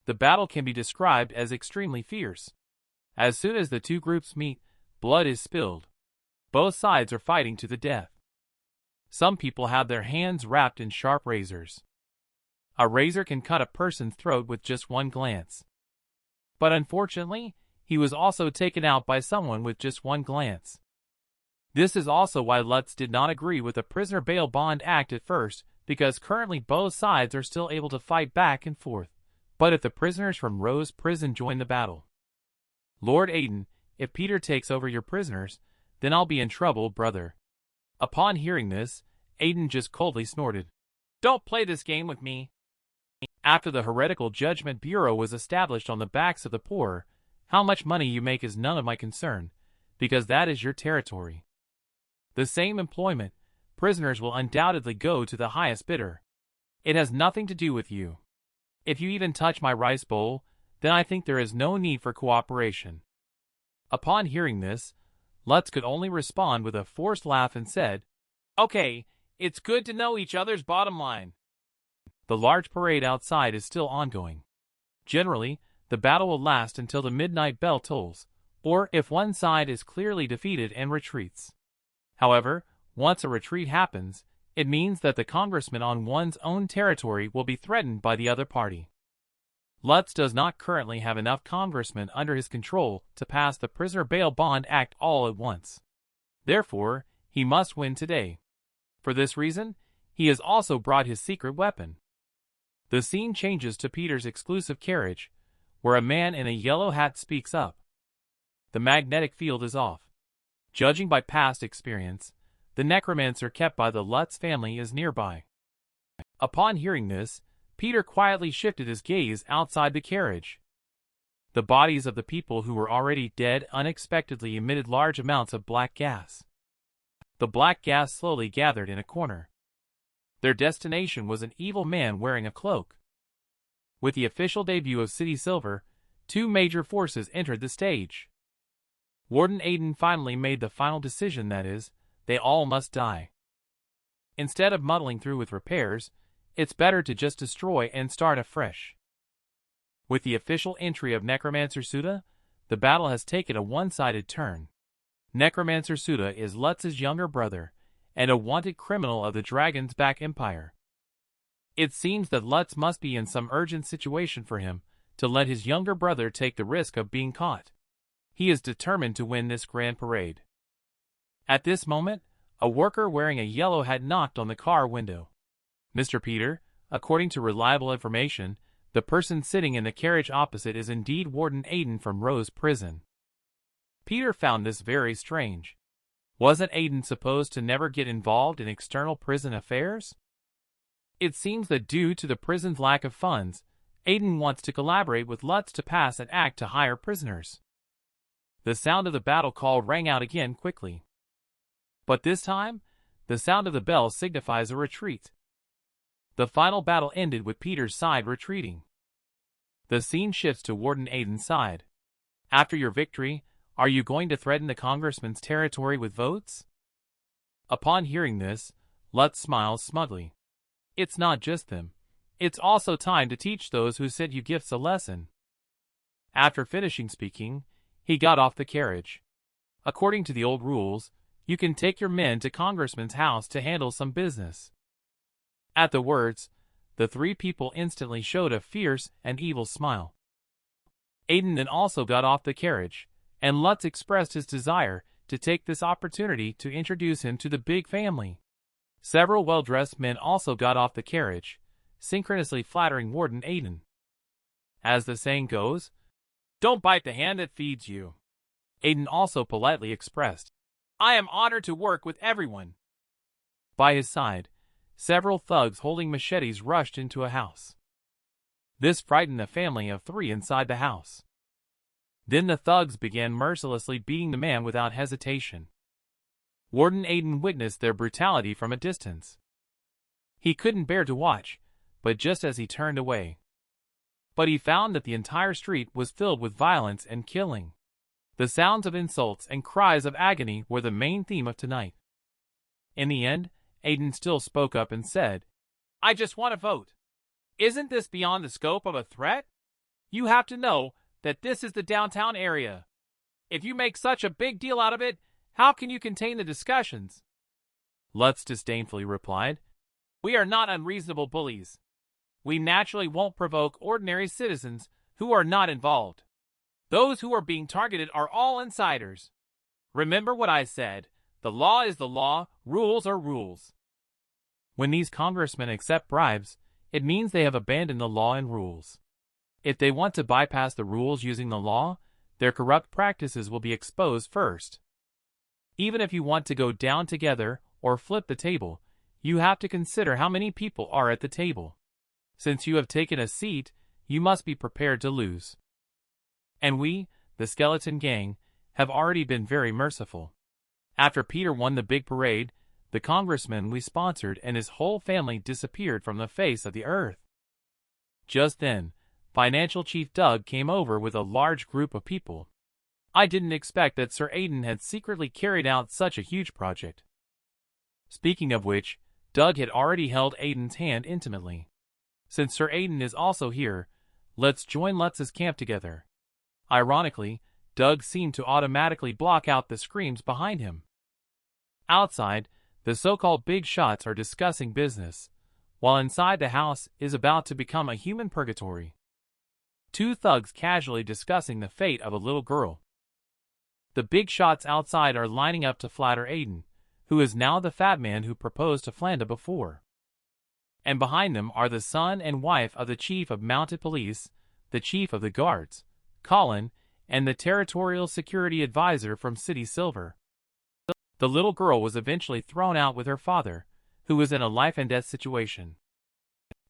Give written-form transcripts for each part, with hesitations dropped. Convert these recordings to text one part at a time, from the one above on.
The battle can be described as extremely fierce. As soon as the two groups meet, blood is spilled. Both sides are fighting to the death. Some people have their hands wrapped in sharp razors. A razor can cut a person's throat with just one glance. But unfortunately, he was also taken out by someone with just one glance. This is also why Lutz did not agree with the Prisoner Bail Bond Act at first, because currently both sides are still able to fight back and forth. But if the prisoners from Rose Prison join the battle, Lord Aiden, if Peter takes over your prisoners, then I'll be in trouble, brother. Upon hearing this, Aiden just coldly snorted. Don't play this game with me. After the heretical judgment bureau was established on the backs of the poor, how much money you make is none of my concern, because that is your territory. The same employment, prisoners will undoubtedly go to the highest bidder. It has nothing to do with you. If you even touch my rice bowl, then I think there is no need for cooperation. Upon hearing this, Lutz could only respond with a forced laugh and said, Okay, it's good to know each other's bottom line. The large parade outside is still ongoing. Generally, the battle will last until the midnight bell tolls, or if one side is clearly defeated and retreats. However, once a retreat happens, it means that the congressman on one's own territory will be threatened by the other party. Lutz does not currently have enough congressmen under his control to pass the Prisoner Bail Bond Act all at once. Therefore, he must win today. For this reason, he has also brought his secret weapon. The scene changes to Peter's exclusive carriage, where a man in a yellow hat speaks up. The magnetic field is off. Judging by past experience, the necromancer kept by the Lutz family is nearby. Upon hearing this, Peter quietly shifted his gaze outside the carriage. The bodies of the people who were already dead unexpectedly emitted large amounts of black gas. The black gas slowly gathered in a corner. Their destination was an evil man wearing a cloak. With the official debut of City Silver, two major forces entered the stage. Warden Aiden finally made the final decision, that is, they all must die. Instead of muddling through with repairs, it's better to just destroy and start afresh. With the official entry of Necromancer Suda, the battle has taken a one-sided turn. Necromancer Suda is Lutz's younger brother, and a wanted criminal of the Dragon's Back Empire. It seems that Lutz must be in some urgent situation for him to let his younger brother take the risk of being caught. He is determined to win this grand parade. At this moment, a worker wearing a yellow hat knocked on the car window. Mr. Peter, according to reliable information, the person sitting in the carriage opposite is indeed Warden Aiden from Rose Prison. Peter found this very strange. Wasn't Aiden supposed to never get involved in external prison affairs? It seems that due to the prison's lack of funds, Aiden wants to collaborate with Lutz to pass an act to hire prisoners. The sound of the battle call rang out again quickly. But this time, the sound of the bell signifies a retreat. The final battle ended with Peter's side retreating. The scene shifts to Warden Aiden's side. After your victory, are you going to threaten the congressman's territory with votes? Upon hearing this, Lutz smiles smugly. It's not just them. It's also time to teach those who sent you gifts a lesson. After finishing speaking, he got off the carriage. According to the old rules, you can take your men to Congressman's house to handle some business. At the words, the three people instantly showed a fierce and evil smile. Aiden then also got off the carriage, and Lutz expressed his desire to take this opportunity to introduce him to the big family. Several well-dressed men also got off the carriage, synchronously flattering Warden Aiden. As the saying goes, don't bite the hand that feeds you. Aiden also politely expressed, I am honored to work with everyone. By his side, several thugs holding machetes rushed into a house. This frightened a family of three inside the house. Then the thugs began mercilessly beating the man without hesitation. Warden Aiden witnessed their brutality from a distance. He couldn't bear to watch, but just as he turned away, he found that the entire street was filled with violence and killing. The sounds of insults and cries of agony were the main theme of tonight. In the end, Aiden still spoke up and said, I just want to vote. Isn't this beyond the scope of a threat? You have to know that this is the downtown area. If you make such a big deal out of it, how can you contain the discussions? Lutz disdainfully replied, We are not unreasonable bullies. We naturally won't provoke ordinary citizens who are not involved. Those who are being targeted are all insiders. Remember what I said. The law is the law, rules are rules. When these congressmen accept bribes, it means they have abandoned the law and rules. If they want to bypass the rules using the law, their corrupt practices will be exposed first. Even if you want to go down together or flip the table, you have to consider how many people are at the table. Since you have taken a seat, you must be prepared to lose. And we, the Skeleton Gang, have already been very merciful. After Peter won the big parade, the congressman we sponsored and his whole family disappeared from the face of the earth. Just then, Financial Chief Doug came over with a large group of people. I didn't expect that Sir Aiden had secretly carried out such a huge project. Speaking of which, Doug had already held Aiden's hand intimately. Since Sir Aiden is also here, let's join Lutz's camp together. Ironically, Doug seemed to automatically block out the screams behind him. Outside, the so-called big shots are discussing business, while inside the house is about to become a human purgatory. Two thugs casually discussing the fate of a little girl. The big shots outside are lining up to flatter Aiden, who is now the fat man who proposed to Flanda before. And behind them are the son and wife of the chief of mounted police, the chief of the guards, Colin, and the territorial security advisor from City Silver. The little girl was eventually thrown out with her father, who was in a life-and-death situation.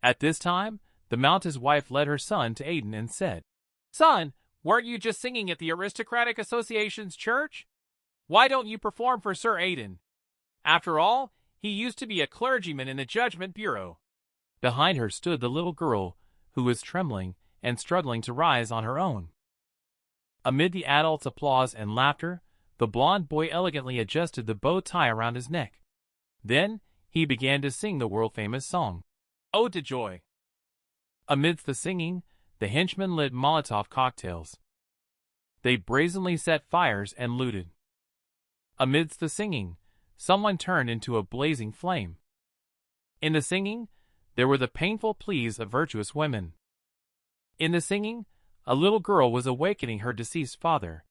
At this time, the Mountain's wife led her son to Aiden and said, Son, weren't you just singing at the Aristocratic Association's church? Why don't you perform for Sir Aiden? After all, he used to be a clergyman in the Judgment Bureau. Behind her stood the little girl, who was trembling and struggling to rise on her own. Amid the adults' applause and laughter, the blond boy elegantly adjusted the bow tie around his neck. Then, he began to sing the world-famous song, Ode to Joy. Amidst the singing, the henchmen lit Molotov cocktails. They brazenly set fires and looted. Amidst the singing, someone turned into a blazing flame. In the singing, there were the painful pleas of virtuous women. In the singing, a little girl was awakening her deceased father.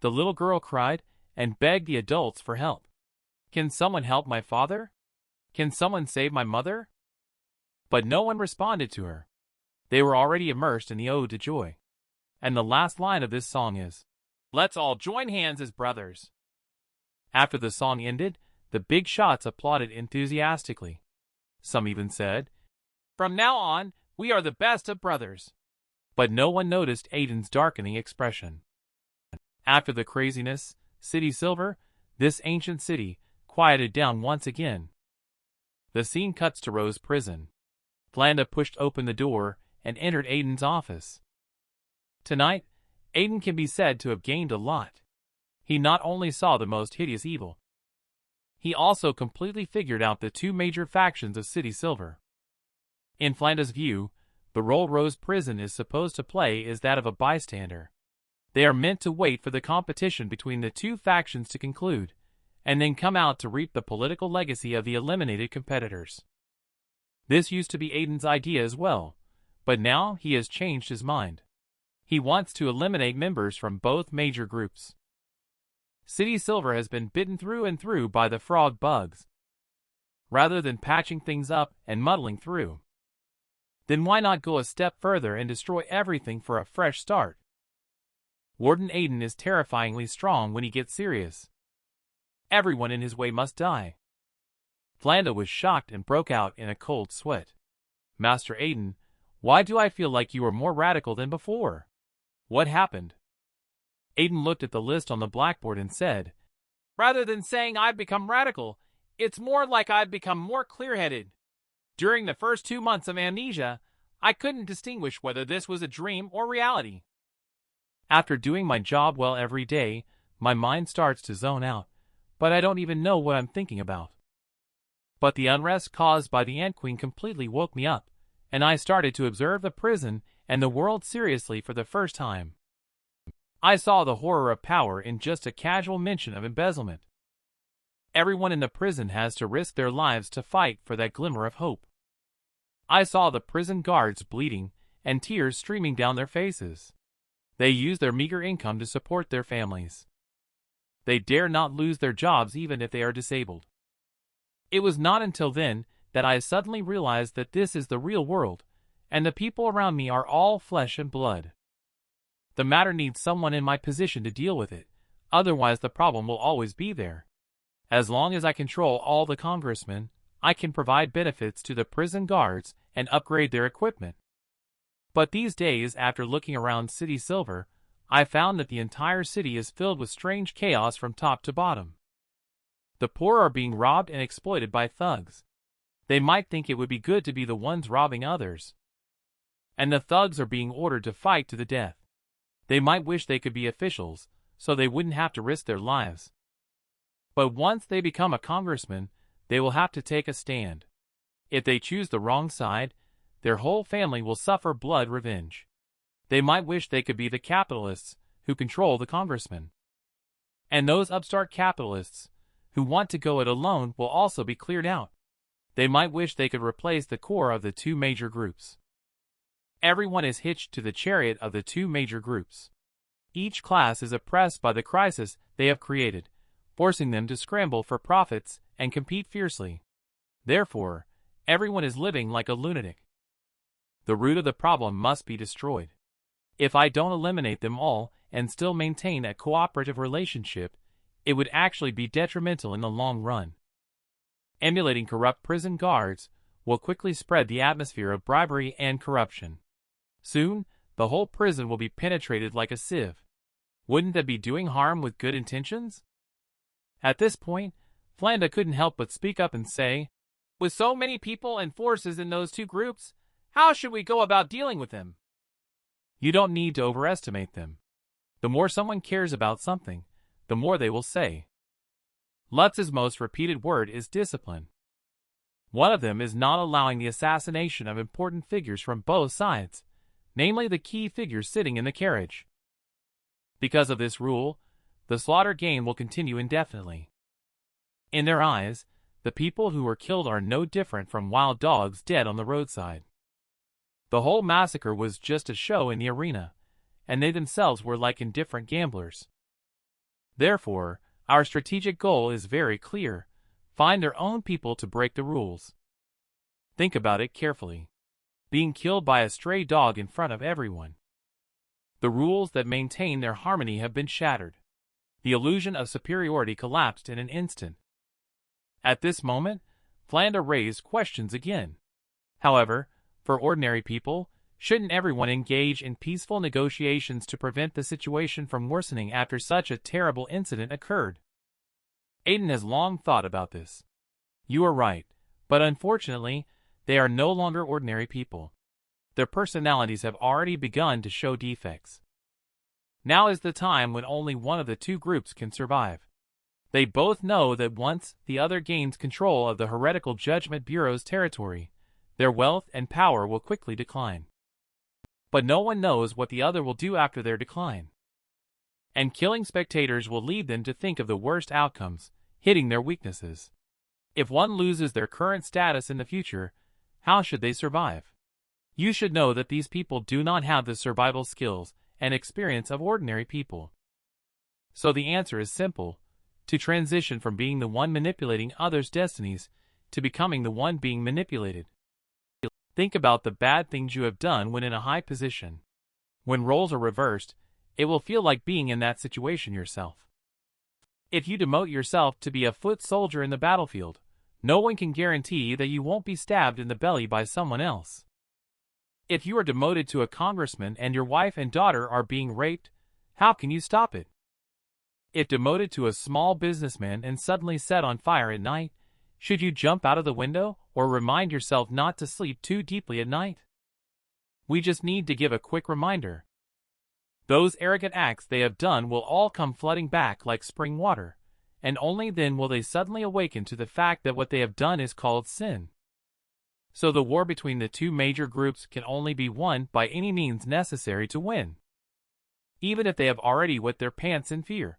The little girl cried and begged the adults for help. Can someone help my father? Can someone save my mother? But no one responded to her. They were already immersed in the Ode to Joy. And the last line of this song is, Let's all join hands as brothers. After the song ended, the big shots applauded enthusiastically. Some even said, From now on, we are the best of brothers. But no one noticed Aiden's darkening expression. After the craziness, City Silver, this ancient city, quieted down once again. The scene cuts to Rose Prison. Flanda pushed open the door and entered Aiden's office. Tonight, Aiden can be said to have gained a lot. He not only saw the most hideous evil, he also completely figured out the two major factions of City Silver. In Flanda's view, the role Rose Prison is supposed to play is that of a bystander. They are meant to wait for the competition between the two factions to conclude, and then come out to reap the political legacy of the eliminated competitors. This used to be Aiden's idea as well, but now he has changed his mind. He wants to eliminate members from both major groups. City Silver has been bitten through and through by the frog bugs. Rather than patching things up and muddling through, then why not go a step further and destroy everything for a fresh start? Warden Aiden is terrifyingly strong when he gets serious. Everyone in his way must die. Flanda was shocked and broke out in a cold sweat. Master Aiden, why do I feel like you are more radical than before? What happened? Aiden looked at the list on the blackboard and said, Rather than saying I've become radical, it's more like I've become more clear-headed. During the first 2 months of amnesia, I couldn't distinguish whether this was a dream or reality. After doing my job well every day, my mind starts to zone out, but I don't even know what I'm thinking about. But the unrest caused by the Ant Queen completely woke me up, and I started to observe the prison and the world seriously for the first time. I saw the horror of power in just a casual mention of embezzlement. Everyone in the prison has to risk their lives to fight for that glimmer of hope. I saw the prison guards bleeding and tears streaming down their faces. They use their meager income to support their families. They dare not lose their jobs even if they are disabled. It was not until then that I suddenly realized that this is the real world, and the people around me are all flesh and blood. The matter needs someone in my position to deal with it, otherwise the problem will always be there. As long as I control all the congressmen, I can provide benefits to the prison guards and upgrade their equipment. But these days, after looking around City Silver, I found that the entire city is filled with strange chaos from top to bottom. The poor are being robbed and exploited by thugs. They might think it would be good to be the ones robbing others. And the thugs are being ordered to fight to the death. They might wish they could be officials, so they wouldn't have to risk their lives. But once they become a congressman, they will have to take a stand. If they choose the wrong side, their whole family will suffer blood revenge. They might wish they could be the capitalists who control the congressman. And those upstart capitalists who want to go it alone will also be cleared out. They might wish they could replace the core of the two major groups. Everyone is hitched to the chariot of the two major groups. Each class is oppressed by the crisis they have created, forcing them to scramble for profits and compete fiercely. Therefore, everyone is living like a lunatic. The root of the problem must be destroyed. If I don't eliminate them all and still maintain a cooperative relationship, it would actually be detrimental in the long run. Emulating corrupt prison guards will quickly spread the atmosphere of bribery and corruption. Soon, the whole prison will be penetrated like a sieve. Wouldn't that be doing harm with good intentions? At this point, Flanda couldn't help but speak up and say, "With so many people and forces in those two groups, how should we go about dealing with them?" You don't need to overestimate them. The more someone cares about something, the more they will say. Lutz's most repeated word is discipline. One of them is not allowing the assassination of important figures from both sides, namely the key figures sitting in the carriage. Because of this rule, the slaughter game will continue indefinitely. In their eyes, the people who were killed are no different from wild dogs dead on the roadside. The whole massacre was just a show in the arena, and they themselves were like indifferent gamblers. Therefore, our strategic goal is very clear: find their own people to break the rules. Think about it carefully. Being killed by a stray dog in front of everyone. The rules that maintain their harmony have been shattered. The illusion of superiority collapsed in an instant. At this moment, Flanda raised questions again. However, for ordinary people, shouldn't everyone engage in peaceful negotiations to prevent the situation from worsening after such a terrible incident occurred? Aiden has long thought about this. You are right, but unfortunately, they are no longer ordinary people. Their personalities have already begun to show defects. Now is the time when only one of the two groups can survive. They both know that once the other gains control of the Heretical Judgment Bureau's territory, their wealth and power will quickly decline. But no one knows what the other will do after their decline. And killing spectators will lead them to think of the worst outcomes, hitting their weaknesses. If one loses their current status in the future, how should they survive? You should know that these people do not have the survival skills and experience of ordinary people. So the answer is simple: to transition from being the one manipulating others' destinies to becoming the one being manipulated. Think about the bad things you have done when in a high position. When roles are reversed, it will feel like being in that situation yourself. If you demote yourself to be a foot soldier in the battlefield, no one can guarantee that you won't be stabbed in the belly by someone else. If you are demoted to a congressman and your wife and daughter are being raped, how can you stop it? If demoted to a small businessman and suddenly set on fire at night, should you jump out of the window or remind yourself not to sleep too deeply at night? We just need to give a quick reminder. Those arrogant acts they have done will all come flooding back like spring water, and only then will they suddenly awaken to the fact that what they have done is called sin. So the war between the two major groups can only be won by any means necessary to win. Even if they have already wet their pants in fear.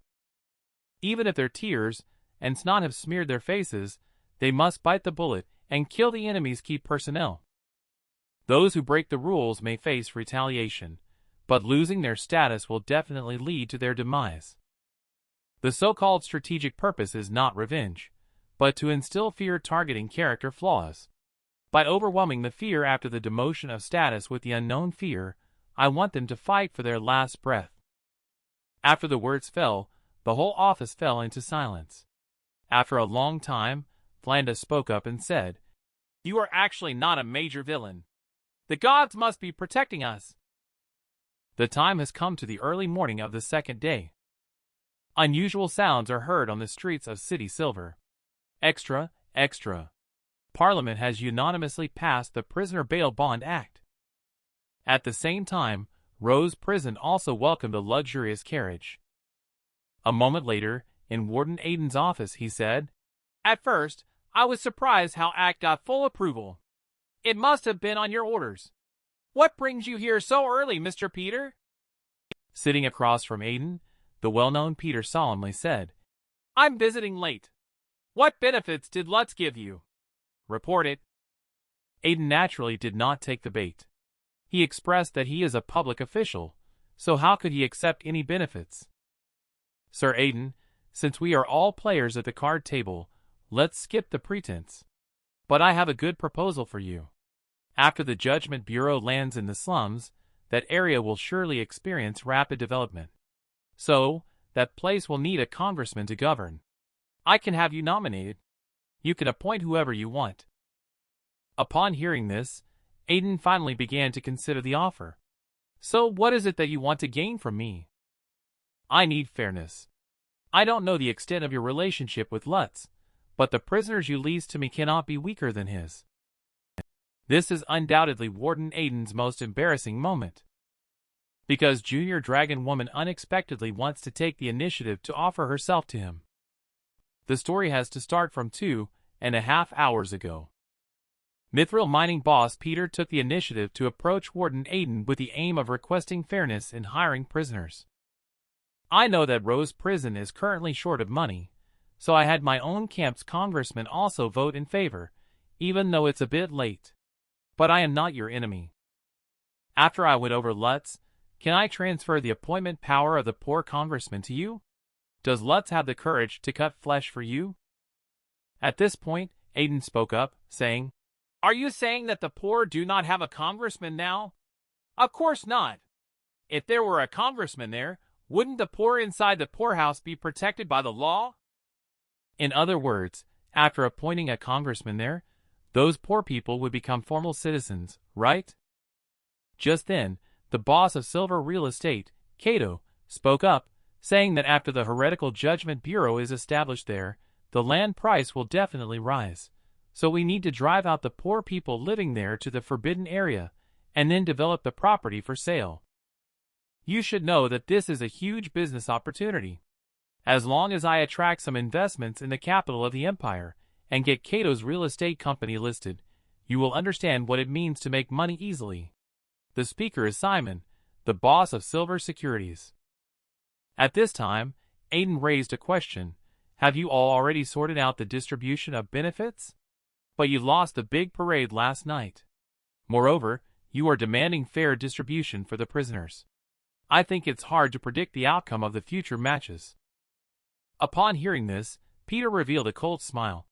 Even if their tears and snot have smeared their faces, they must bite the bullet and kill the enemy's key personnel. Those who break the rules may face retaliation, but losing their status will definitely lead to their demise. The so-called strategic purpose is not revenge, but to instill fear targeting character flaws. By overwhelming the fear after the demotion of status with the unknown fear, I want them to fight for their last breath. After the words fell, the whole office fell into silence. After a long time, Flanda spoke up and said, "You are actually not a major villain. The gods must be protecting us." The time has come to the early morning of the second day. Unusual sounds are heard on the streets of City Silver. Extra, extra. Parliament has unanimously passed the Prisoner Bail Bond Act. At the same time, Rose Prison also welcomed a luxurious carriage. A moment later, in Warden Aiden's office, he said, "At first, I was surprised how Act got full approval. It must have been on your orders. What brings you here so early, Mr. Peter?" Sitting across from Aiden, the well-known Peter solemnly said, "I'm visiting late. What benefits did Lutz give you?" "Report it." Aiden naturally did not take the bait. He expressed that he is a public official, so how could he accept any benefits? "Sir Aiden, since we are all players at the card table, let's skip the pretense. But I have a good proposal for you. After the Judgment Bureau lands in the slums, that area will surely experience rapid development. So, that place will need a congressman to govern. I can have you nominated. You can appoint whoever you want." Upon hearing this, Aiden finally began to consider the offer. "So what is it that you want to gain from me?" "I need fairness. I don't know the extent of your relationship with Lutz, but the prisoners you lease to me cannot be weaker than his." This is undoubtedly Warden Aiden's most embarrassing moment. Because Junior Dragon Woman unexpectedly wants to take the initiative to offer herself to him. The story has to start from 2.5 hours ago. Mithril mining boss Peter took the initiative to approach Warden Aiden with the aim of requesting fairness in hiring prisoners. I know that Rose Prison is currently short of money, so I had my own camp's congressman also vote in favor, even though it's a bit late. But I am not your enemy. After I went over Lutz, can I transfer the appointment power of the poor congressman to you? Does Lutz have the courage to cut flesh for you? At this point, Aiden spoke up, saying, "Are you saying that the poor do not have a congressman now? Of course not. If there were a congressman there, wouldn't the poor inside the poorhouse be protected by the law?" In other words, after appointing a congressman there, those poor people would become formal citizens, right? Just then, the boss of Silver Real Estate, Kato, spoke up, saying that after the heretical Judgment Bureau is established there, the land price will definitely rise. So we need to drive out the poor people living there to the forbidden area, and then develop the property for sale. You should know that this is a huge business opportunity. As long as I attract some investments in the capital of the empire, and get Kato's real estate company listed, you will understand what it means to make money easily. The speaker is Simon, the boss of Silver Securities. At this time, Aiden raised a question. Have you all already sorted out the distribution of benefits? But you lost the big parade last night. Moreover, you are demanding fair distribution for the prisoners. I think it's hard to predict the outcome of the future matches. Upon hearing this, Peter revealed a cold smile.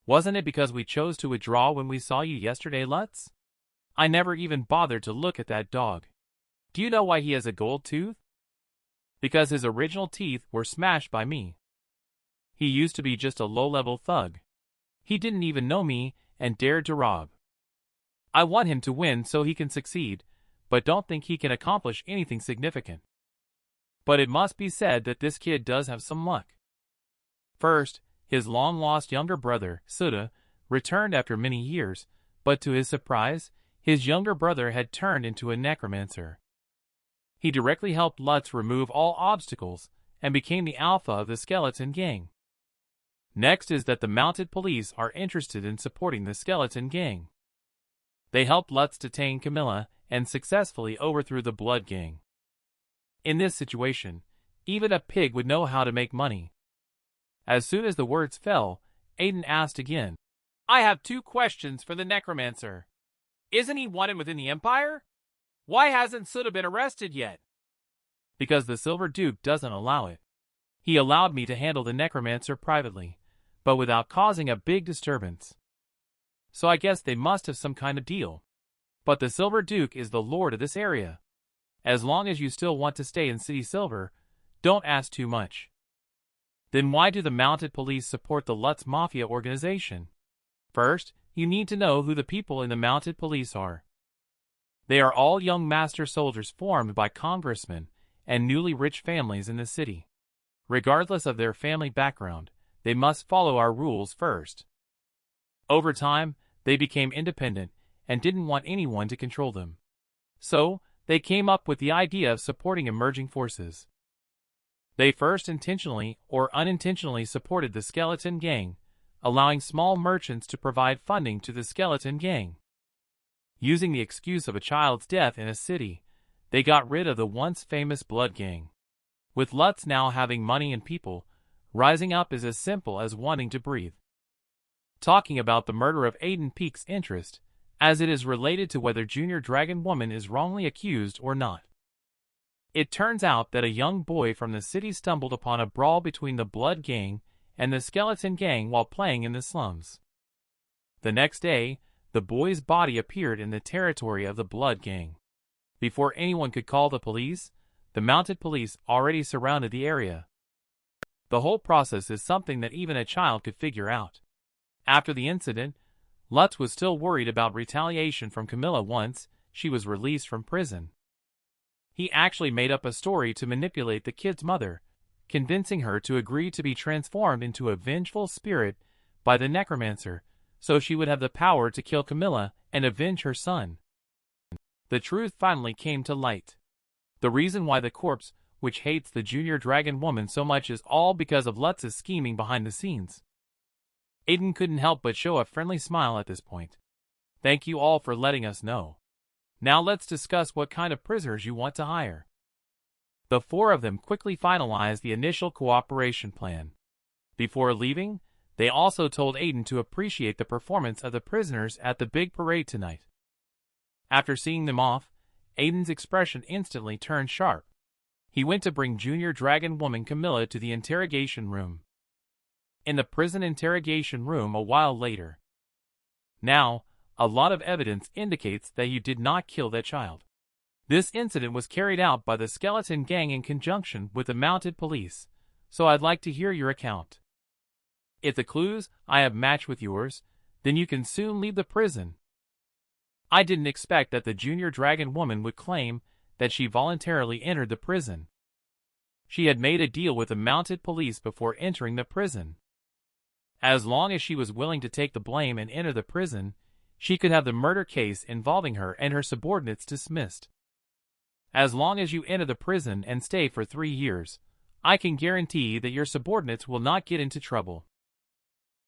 Wasn't it because we chose to withdraw when we saw you yesterday, Lutz? I never even bothered to look at that dog. Do you know why he has a gold tooth? Because his original teeth were smashed by me. He used to be just a low-level thug. He didn't even know me and dared to rob. I want him to win so he can succeed, but don't think he can accomplish anything significant. But it must be said that this kid does have some luck. First, his long-lost younger brother, Suda, returned after many years, but to his surprise, his younger brother had turned into a necromancer. He directly helped Lutz remove all obstacles and became the alpha of the skeleton gang. Next is that the mounted police are interested in supporting the skeleton gang. They helped Lutz detain Camilla and successfully overthrew the Blood Gang. In this situation, even a pig would know how to make money. As soon as the words fell, Aiden asked again, "I have 2 questions for the necromancer. Isn't he wanted within the Empire? Why hasn't Suda been arrested yet?" "Because the Silver Duke doesn't allow it. He allowed me to handle the necromancer privately, but without causing a big disturbance. So I guess they must have some kind of deal. But the Silver Duke is the lord of this area. As long as you still want to stay in City Silver, don't ask too much." "Then why do the mounted police support the Lutz Mafia organization?" "First, you need to know who the people in the mounted police are. They are all young master soldiers formed by congressmen and newly rich families in the city. Regardless of their family background, they must follow our rules first. Over time, they became independent and didn't want anyone to control them. So, they came up with the idea of supporting emerging forces. They first intentionally or unintentionally supported the Skeleton Gang, allowing small merchants to provide funding to the Skeleton Gang. Using the excuse of a child's death in a city, they got rid of the once famous Blood Gang. With Lutz now having money and people, rising up is as simple as wanting to breathe." Talking about the murder of Aiden piques interest, as it is related to whether Junior Dragon Woman is wrongly accused or not. It turns out that a young boy from the city stumbled upon a brawl between the Blood Gang and the Skeleton Gang while playing in the slums. The next day, the boy's body appeared in the territory of the Blood Gang. Before anyone could call the police, the mounted police already surrounded the area. The whole process is something that even a child could figure out. After the incident, Lutz was still worried about retaliation from Camilla once she was released from prison. He actually made up a story to manipulate the kid's mother, convincing her to agree to be transformed into a vengeful spirit by the necromancer, so she would have the power to kill Camilla and avenge her son. The truth finally came to light. The reason why the corpse, which hates the Junior Dragon Woman so much, is all because of Lutz's scheming behind the scenes. Aiden couldn't help but show a friendly smile at this point. "Thank you all for letting us know. Now let's discuss what kind of prisoners you want to hire." The 4 of them quickly finalized the initial cooperation plan. Before leaving, they also told Aiden to appreciate the performance of the prisoners at the big parade tonight. After seeing them off, Aiden's expression instantly turned sharp. He went to bring Junior Dragon Woman Camilla to the interrogation room. In the prison interrogation room a while later. "Now, a lot of evidence indicates that you did not kill that child. This incident was carried out by the Skeleton Gang in conjunction with the mounted police, so I'd like to hear your account. If the clues I have match with yours, then you can soon leave the prison." I didn't expect that the Junior Dragon Woman would claim that she voluntarily entered the prison. She had made a deal with the mounted police before entering the prison. As long as she was willing to take the blame and enter the prison, she could have the murder case involving her and her subordinates dismissed. As long as you enter the prison and stay for 3 years, I can guarantee that your subordinates will not get into trouble.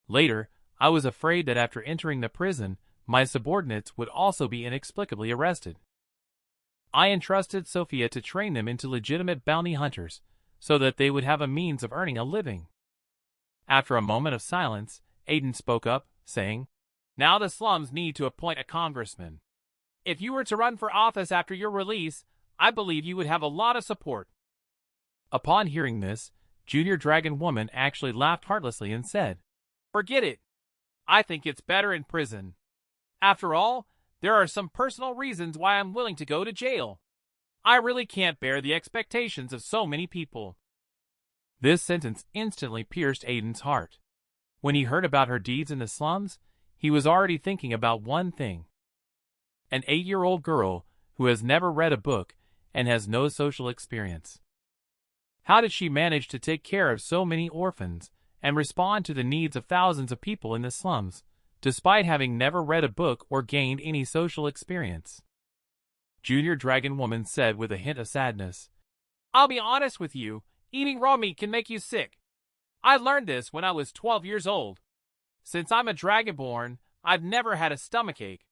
Later, I was afraid that after entering the prison, my subordinates would also be inexplicably arrested. I entrusted Sophia to train them into legitimate bounty hunters, so that they would have a means of earning a living. After a moment of silence, Aiden spoke up, saying, "Now the slums need to appoint a congressman. If you were to run for office after your release, I believe you would have a lot of support." Upon hearing this, Junior Dragon Woman actually laughed heartlessly and said, "Forget it. I think it's better in prison. After all, there are some personal reasons why I'm willing to go to jail. I really can't bear the expectations of so many people." This sentence instantly pierced Aiden's heart. When he heard about her deeds in the slums, he was already thinking about one thing. An 8-year-old girl who has never read a book and has no social experience. How did she manage to take care of so many orphans and respond to the needs of thousands of people in the slums, despite having never read a book or gained any social experience? Junior Dragon Woman said with a hint of sadness, "I'll be honest with you, eating raw meat can make you sick. I learned this when I was 12 years old. Since I'm a dragonborn, I've never had a stomachache."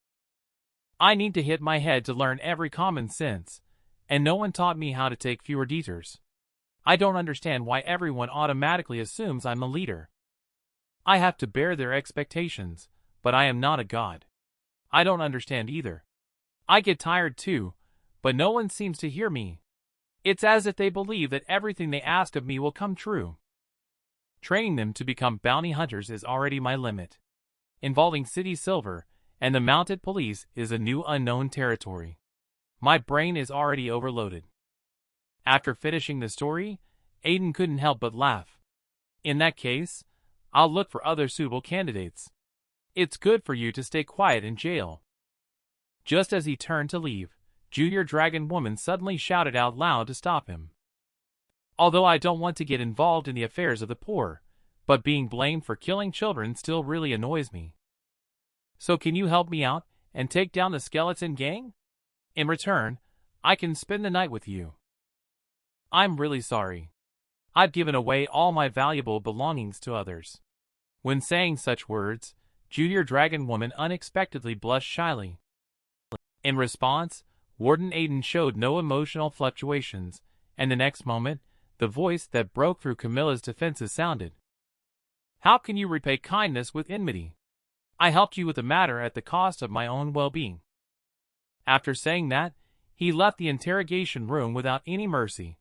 I need to hit my head to learn every common sense, and no one taught me how to take fewer detours. I don't understand why everyone automatically assumes I'm a leader. I have to bear their expectations, but I am not a god. I don't understand either. I get tired too, but no one seems to hear me. It's as if they believe that everything they ask of me will come true. Training them to become bounty hunters is already my limit. Involving city silver and the mounted police is a new unknown territory. My brain is already overloaded. After finishing the story, Aiden couldn't help but laugh. In that case, I'll look for other suitable candidates. It's good for you to stay quiet in jail. Just as he turned to leave, Junior Dragon Woman suddenly shouted out loud to stop him. Although I don't want to get involved in the affairs of the poor, but being blamed for killing children still really annoys me. So can you help me out and take down the skeleton gang? In return, I can spend the night with you. I'm really sorry. I've given away all my valuable belongings to others. When saying such words, Junior Dragon Woman unexpectedly blushed shyly. In response, Warden Aiden showed no emotional fluctuations, and the next moment, the voice that broke through Camilla's defenses sounded. How can you repay kindness with enmity? I helped you with the matter at the cost of my own well-being. After saying that, he left the interrogation room without any mercy.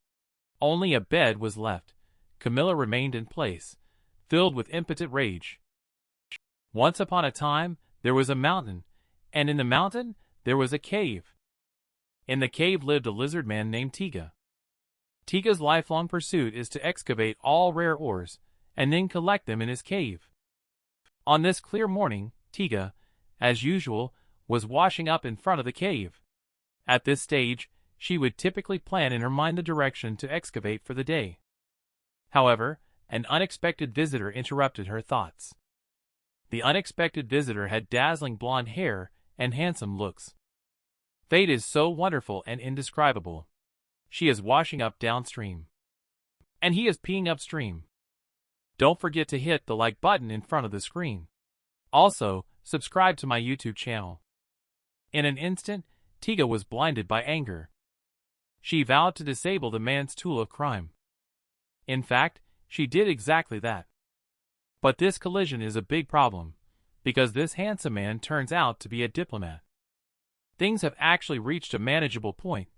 Only a bed was left. Camilla remained in place, filled with impotent rage. Once upon a time, there was a mountain, and in the mountain, there was a cave. In the cave lived a lizard man named Tiga. Tiga's lifelong pursuit is to excavate all rare ores, and then collect them in his cave. On this clear morning, Tiga, as usual, was washing up in front of the cave. At this stage, she would typically plan in her mind the direction to excavate for the day. However, an unexpected visitor interrupted her thoughts. The unexpected visitor had dazzling blonde hair and handsome looks. Fate is so wonderful and indescribable. She is washing up downstream, and he is peeing upstream. Don't forget to hit the like button in front of the screen. Also, subscribe to my YouTube channel. In an instant, Tiga was blinded by anger. She vowed to disable the man's tool of crime. In fact, she did exactly that. But this collision is a big problem, because this handsome man turns out to be a diplomat. Things have actually reached a manageable point,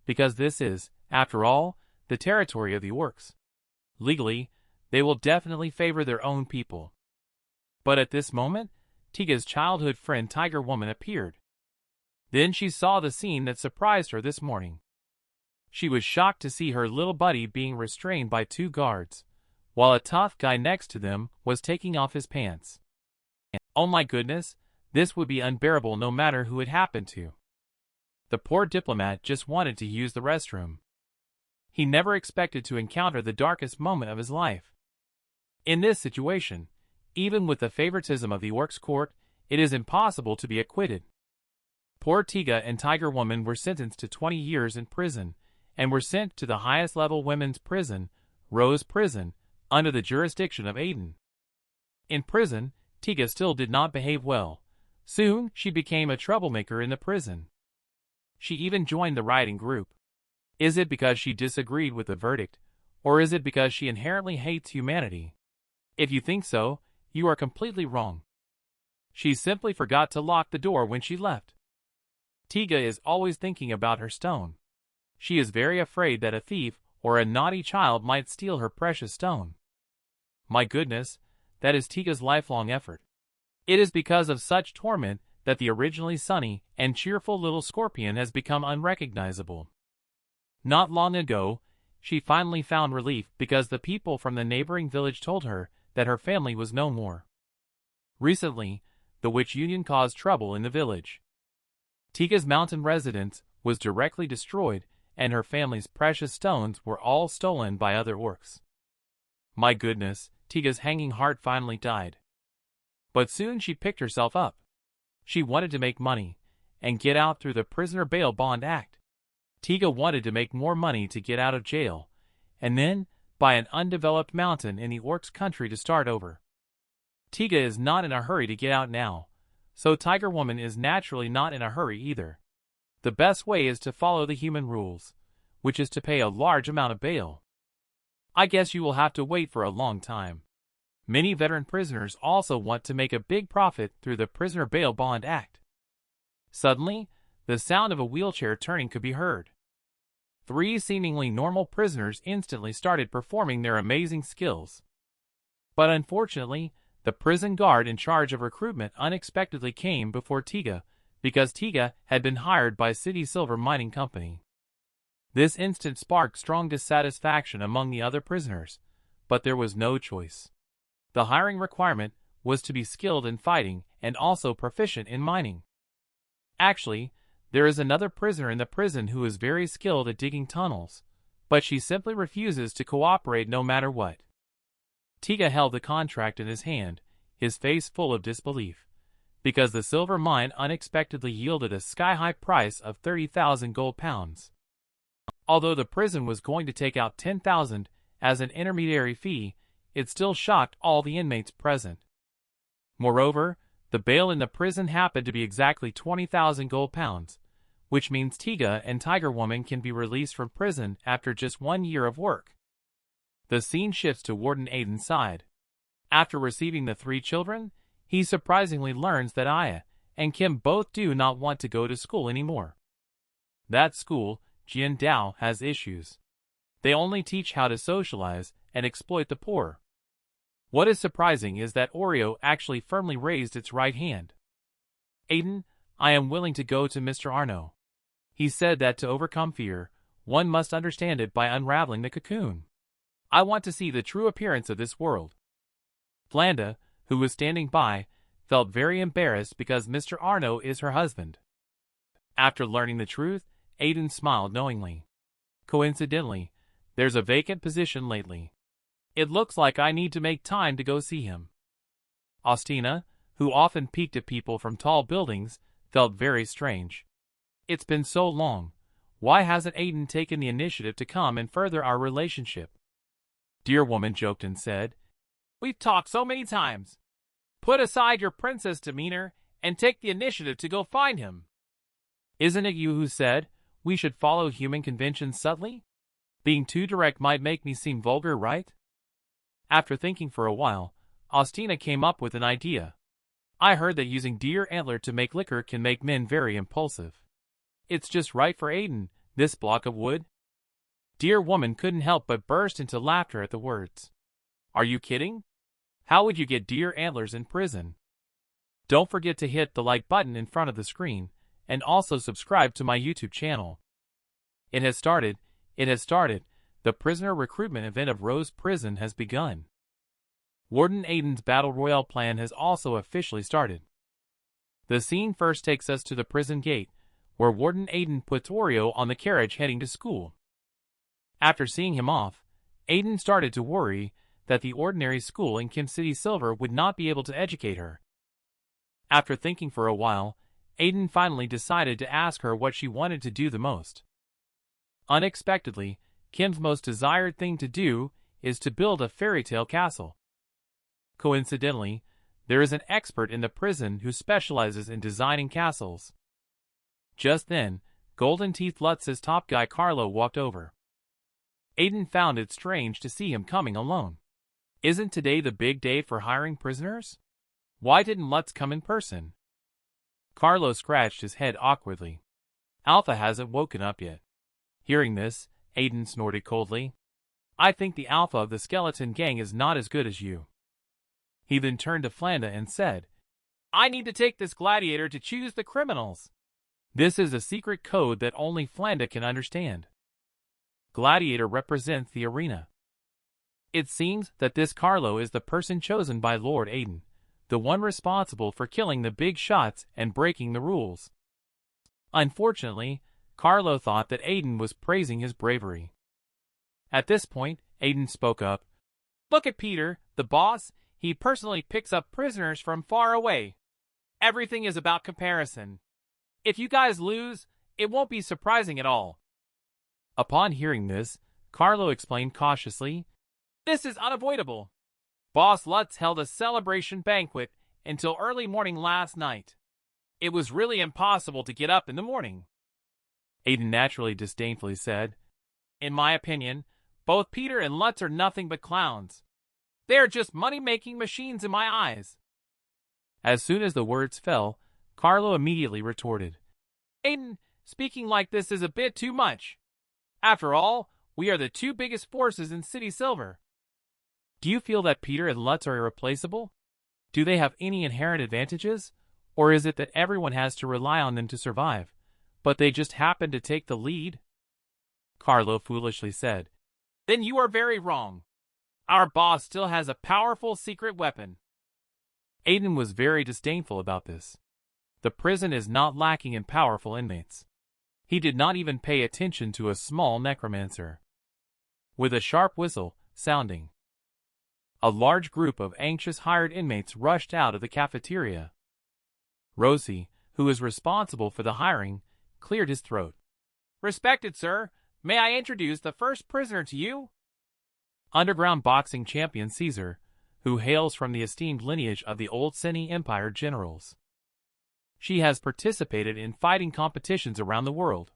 because this is, after all, the territory of the orcs. Legally, they will definitely favor their own people. But at this moment, Tiga's childhood friend Tiger Woman appeared. Then she saw the scene that surprised her this morning. She was shocked to see her little buddy being restrained by two guards, while a tough guy next to them was taking off his pants. Oh my goodness, this would be unbearable no matter who it happened to. The poor diplomat just wanted to use the restroom. He never expected to encounter the darkest moment of his life. In this situation, even with the favoritism of the orcs court, it is impossible to be acquitted. Poor Tiga and Tiger Woman were sentenced to 20 years in prison, and were sent to the highest level women's prison, Rose Prison, under the jurisdiction of Aiden. In prison, Tiga still did not behave well. Soon, she became a troublemaker in the prison. She even joined the rioting group. Is it because she disagreed with the verdict, or is it because she inherently hates humanity? If you think so, you are completely wrong. She simply forgot to lock the door when she left. Tiga is always thinking about her stone. She is very afraid that a thief or a naughty child might steal her precious stone. My goodness, that is Tiga's lifelong effort. It is because of such torment that the originally sunny and cheerful little scorpion has become unrecognizable. Not long ago, she finally found relief because the people from the neighboring village told her that her family was no more. Recently, the witch union caused trouble in the village. Tiga's mountain residence was directly destroyed, and her family's precious stones were all stolen by other orcs. My goodness, Tiga's hanging heart finally died. But soon she picked herself up. She wanted to make money, and get out through the Prisoner Bail Bond Act. Tiga wanted to make more money to get out of jail, and then buy an undeveloped mountain in the orcs' country to start over. Tiga is not in a hurry to get out now, so Tiger Woman is naturally not in a hurry either. The best way is to follow the human rules, which is to pay a large amount of bail. I guess you will have to wait for a long time. Many veteran prisoners also want to make a big profit through the Prisoner Bail Bond Act. Suddenly, the sound of a wheelchair turning could be heard. 3 seemingly normal prisoners instantly started performing their amazing skills. But unfortunately, the prison guard in charge of recruitment unexpectedly came before Tiga, because Tiga had been hired by City Silver Mining Company. This instant sparked strong dissatisfaction among the other prisoners, but there was no choice. The hiring requirement was to be skilled in fighting and also proficient in mining. Actually, there is another prisoner in the prison who is very skilled at digging tunnels, but she simply refuses to cooperate no matter what. Tiga held the contract in his hand, his face full of disbelief, because the silver mine unexpectedly yielded a sky-high price of 30,000 gold pounds. Although the prison was going to take out 10,000 as an intermediary fee, it still shocked all the inmates present. Moreover, the bail in the prison happened to be exactly 20,000 gold pounds, which means Tiga and Tiger Woman can be released from prison after just 1 year of work. The scene shifts to Warden Aiden's side. After receiving the 3 children, he surprisingly learns that Aya and Kim both do not want to go to school anymore. That school, Jiandao, has issues. They only teach how to socialize and exploit the poor. What is surprising is that Oreo actually firmly raised its right hand. Aiden, I am willing to go to Mr. Arno. He said that to overcome fear, one must understand it by unraveling the cocoon. I want to see the true appearance of this world. Flanda, who was standing by, felt very embarrassed because Mr. Arno is her husband. After learning the truth, Aiden smiled knowingly. Coincidentally, there's a vacant position lately. It looks like I need to make time to go see him. Ostina, who often peeked at people from tall buildings, felt very strange. It's been so long. Why hasn't Aiden taken the initiative to come and further our relationship? Dear Woman joked and said, We've talked so many times. Put aside your princess demeanor and take the initiative to go find him. Isn't it you who said we should follow human conventions subtly? Being too direct might make me seem vulgar, right? After thinking for a while, Ostina came up with an idea. I heard that using deer antler to make liquor can make men very impulsive. It's just right for Aiden, this block of wood. Dear Woman couldn't help but burst into laughter at the words. Are you kidding? How would you get deer antlers in prison? Don't forget to hit the like button in front of the screen, and also subscribe to my YouTube channel. It has started. The prisoner recruitment event of Rose Prison has begun. Warden Aiden's Battle Royale plan has also officially started. The scene first takes us to the prison gate, where Warden Aiden puts Oreo on the carriage heading to school. After seeing him off, Aiden started to worry that the ordinary school in Kim City Silver would not be able to educate her. After thinking for a while, Aiden finally decided to ask her what she wanted to do the most. Unexpectedly, Kim's most desired thing to do is to build a fairy tale castle. Coincidentally, there is an expert in the prison who specializes in designing castles. Just then, Golden Teeth Lutz's top guy Carlo walked over. Aiden found it strange to see him coming alone. Isn't today the big day for hiring prisoners? Why didn't Lutz come in person? Carlo scratched his head awkwardly. Alpha hasn't woken up yet. Hearing this, Aiden snorted coldly. I think the alpha of the skeleton gang is not as good as you. He then turned to Flanda and said, I need to take this gladiator to choose the criminals. This is a secret code that only Flanda can understand. Gladiator represents the arena. It seems that this Carlo is the person chosen by Lord Aiden, the one responsible for killing the big shots and breaking the rules. Unfortunately, Carlo thought that Aiden was praising his bravery. At this point, Aiden spoke up. Look at Peter, the boss. He personally picks up prisoners from far away. Everything is about comparison. If you guys lose, it won't be surprising at all. Upon hearing this, Carlo explained cautiously, This is unavoidable. Boss Lutz held a celebration banquet until early morning last night. It was really impossible to get up in the morning. Aiden naturally disdainfully said, "In my opinion, both Peter and Lutz are nothing but clowns. They are just money-making machines in my eyes." As soon as the words fell, Carlo immediately retorted, "Aiden, speaking like this is a bit too much. After all, we are the two biggest forces in City Silver. Do you feel that Peter and Lutz are irreplaceable? Do they have any inherent advantages? Or is it that everyone has to rely on them to survive, but they just happen to take the lead?" Carlo foolishly said, "Then you are very wrong. Our boss still has a powerful secret weapon." Aiden was very disdainful about this. The prison is not lacking in powerful inmates. He did not even pay attention to a small necromancer. With a sharp whistle sounding, a large group of anxious hired inmates rushed out of the cafeteria. Rosie, who is responsible for the hiring, cleared his throat. "Respected sir, may I introduce the first prisoner to you?" Underground boxing champion Caesar, who hails from the esteemed lineage of the old Seni Empire generals. She has participated in fighting competitions around the world.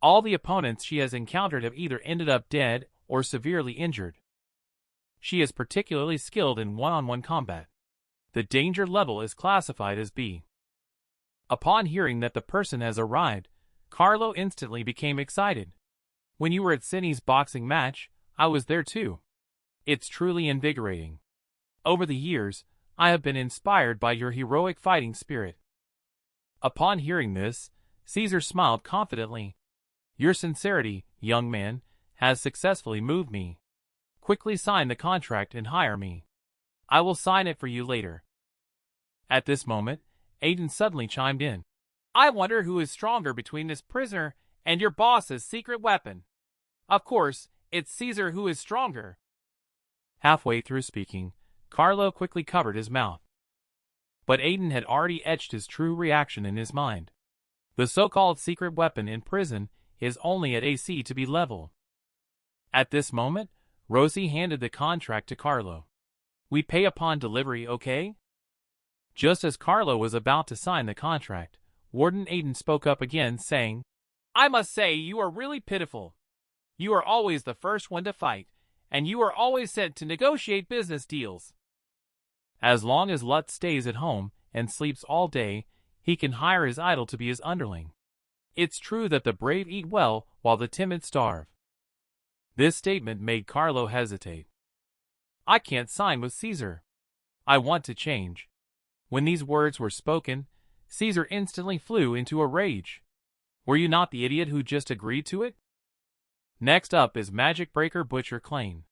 All the opponents she has encountered have either ended up dead or severely injured. She is particularly skilled in one-on-one combat. The danger level is classified as B. Upon hearing that the person has arrived, Carlo instantly became excited. "When you were at Seni's boxing match, I was there too. It's truly invigorating. Over the years, I have been inspired by your heroic fighting spirit." Upon hearing this, Caesar smiled confidently. "Your sincerity, young man, has successfully moved me. Quickly sign the contract and hire me. I will sign it for you later." At this moment, Aiden suddenly chimed in. "I wonder who is stronger between this prisoner and your boss's secret weapon. Of course, it's Caesar who is stronger." Halfway through speaking, Carlo quickly covered his mouth. But Aiden had already etched his true reaction in his mind. The so-called secret weapon in prison is only at AC to be level. At this moment, Rosie handed the contract to Carlo. "We pay upon delivery, okay?" Just as Carlo was about to sign the contract, Warden Aiden spoke up again, saying, "I must say you are really pitiful. You are always the first one to fight, and you are always sent to negotiate business deals. As long as Lutz stays at home and sleeps all day, he can hire his idol to be his underling. It's true that the brave eat well while the timid starve." This statement made Carlo hesitate. "I can't sign with Caesar. I want to change." When these words were spoken, Caesar instantly flew into a rage. "Were you not the idiot who just agreed to it?" Next up is Magic Breaker Butcher Klain.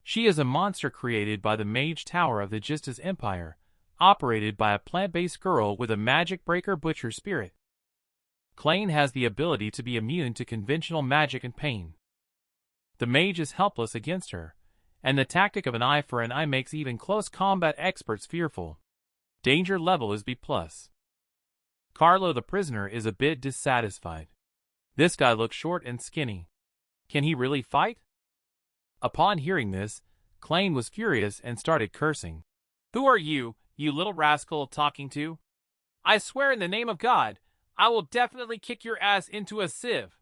She is a monster created by the Mage Tower of the Gistas Empire, operated by a plant-based girl with a Magic Breaker Butcher spirit. Klain has the ability to be immune to conventional magic and pain. The mage is helpless against her, and the tactic of an eye for an eye makes even close combat experts fearful. Danger level is B+. Carlo the prisoner is a bit dissatisfied. This guy looks short and skinny. Can he really fight? Upon hearing this, Klain was furious and started cursing. "Who are you, you little rascal, talking to? I swear in the name of God, I will definitely kick your ass into a sieve."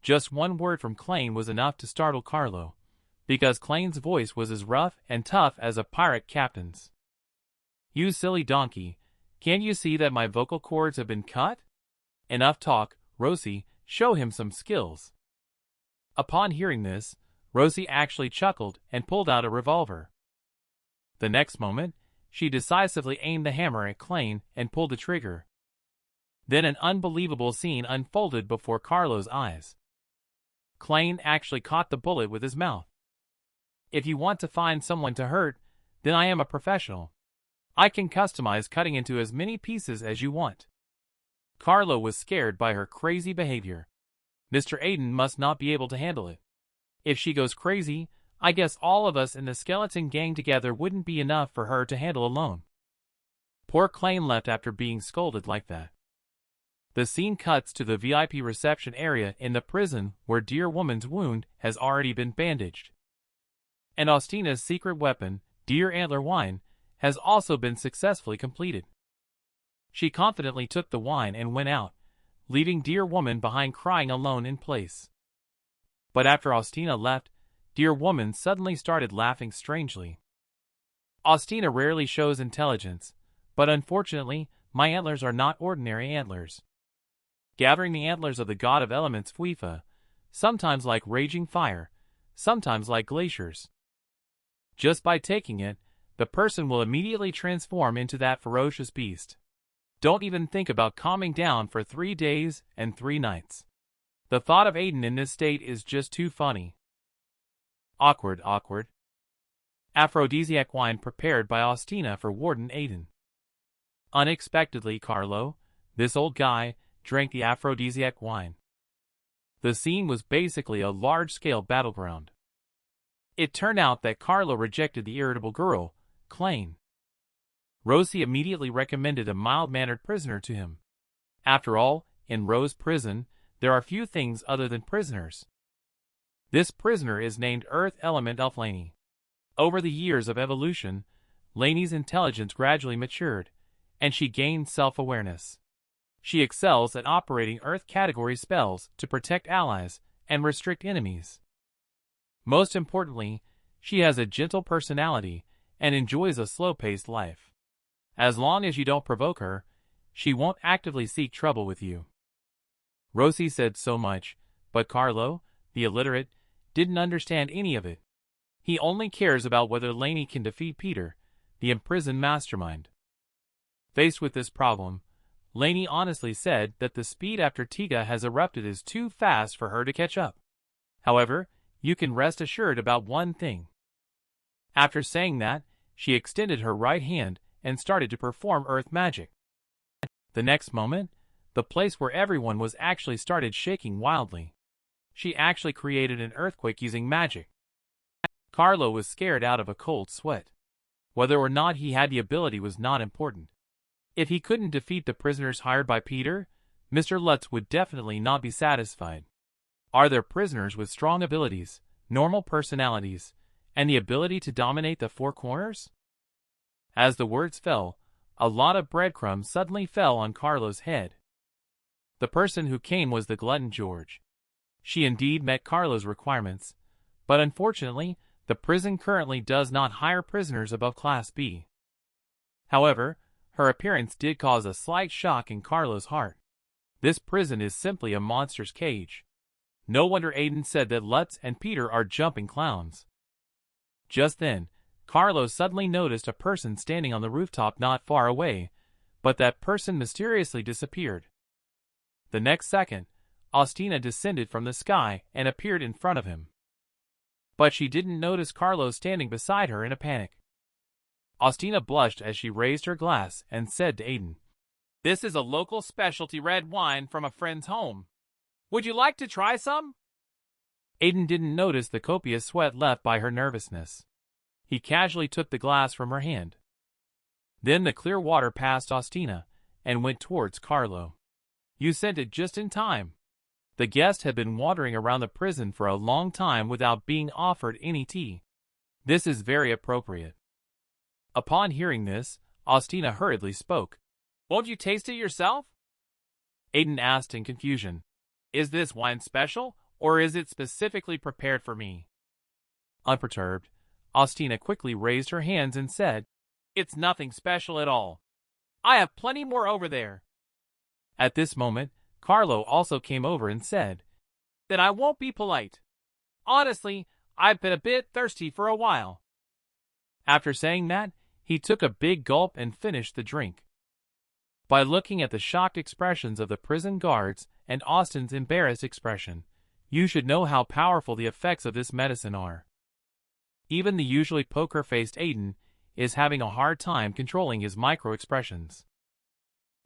Just one word from Klain was enough to startle Carlo, because Klain's voice was as rough and tough as a pirate captain's. "You silly donkey, can't you see that my vocal cords have been cut? Enough talk, Rosie, show him some skills." Upon hearing this, Rosie actually chuckled and pulled out a revolver. The next moment, she decisively aimed the hammer at Klain and pulled the trigger. Then an unbelievable scene unfolded before Carlo's eyes. Klain actually caught the bullet with his mouth. "If you want to find someone to hurt, then I am a professional. I can customize cutting into as many pieces as you want." Carlo was scared by her crazy behavior. Mr. Aiden must not be able to handle it. If she goes crazy, I guess all of us in the skeleton gang together wouldn't be enough for her to handle alone. Poor Klain left after being scolded like that. The scene cuts to the VIP reception area in the prison where Dear Woman's wound has already been bandaged. And Ostina's secret weapon, Dear Antler Wine, has also been successfully completed. She confidently took the wine and went out, leaving Dear Woman behind crying alone in place. But after Ostina left, Dear Woman suddenly started laughing strangely. Ostina rarely shows intelligence, but unfortunately, my antlers are not ordinary antlers. Gathering the antlers of the god of elements Fuifa, sometimes like raging fire, sometimes like glaciers. Just by taking it, the person will immediately transform into that ferocious beast. Don't even think about calming down for 3 days and 3 nights. The thought of Aiden in this state is just too funny. Awkward. Aphrodisiac wine prepared by Ostina for Warden Aiden. Unexpectedly, Carlo, this old guy, drank the aphrodisiac wine. The scene was basically a large-scale battleground. It turned out that Carlo rejected the irritable girl, Klain. Rosie immediately recommended a mild-mannered prisoner to him. After all, in Rose prison, there are few things other than prisoners. This prisoner is named Earth Element Elf Lainey. Over the years of evolution, Lainey's intelligence gradually matured, and she gained self-awareness. She excels at operating Earth category spells to protect allies and restrict enemies. Most importantly, she has a gentle personality and enjoys a slow-paced life. As long as you don't provoke her, she won't actively seek trouble with you. Rosie said so much, but Carlo, the illiterate, didn't understand any of it. He only cares about whether Lainey can defeat Peter, the imprisoned mastermind. Faced with this problem, Lainey honestly said that the speed after Tiga has erupted is too fast for her to catch up. However, you can rest assured about one thing. After saying that, she extended her right hand and started to perform earth magic. The next moment, the place where everyone was actually started shaking wildly. She actually created an earthquake using magic. Carlo was scared out of a cold sweat. Whether or not he had the ability was not important. If he couldn't defeat the prisoners hired by Peter, Mr. Lutz would definitely not be satisfied. Are there prisoners with strong abilities, normal personalities, and the ability to dominate the four corners? As the words fell, a lot of breadcrumbs suddenly fell on Carlo's head. The person who came was the glutton George. She indeed met Carlo's requirements, but unfortunately, the prison currently does not hire prisoners above Class B. However, her appearance did cause a slight shock in Carlo's heart. This prison is simply a monster's cage. No wonder Aiden said that Lutz and Peter are jumping clowns. Just then, Carlo suddenly noticed a person standing on the rooftop not far away, but that person mysteriously disappeared. The next second, Ostina descended from the sky and appeared in front of him. But she didn't notice Carlo standing beside her in a panic. Ostina blushed as she raised her glass and said to Aiden, "This is a local specialty red wine from a friend's home. Would you like to try some?" Aiden didn't notice the copious sweat left by her nervousness. He casually took the glass from her hand. Then the clear water passed Ostina and went towards Carlo. "You sent it just in time." The guest had been wandering around the prison for a long time without being offered any tea. This is very appropriate. Upon hearing this, Ostina hurriedly spoke. "Won't you taste it yourself?" Aiden asked in confusion. "Is this wine special, or is it specifically prepared for me?" Unperturbed, Ostina quickly raised her hands and said, "It's nothing special at all. I have plenty more over there." At this moment, Carlo also came over and said, "Then I won't be polite. Honestly, I've been a bit thirsty for a while." After saying that, he took a big gulp and finished the drink. By looking at the shocked expressions of the prison guards and Austin's embarrassed expression, you should know how powerful the effects of this medicine are. Even the usually poker-faced Aiden is having a hard time controlling his micro-expressions.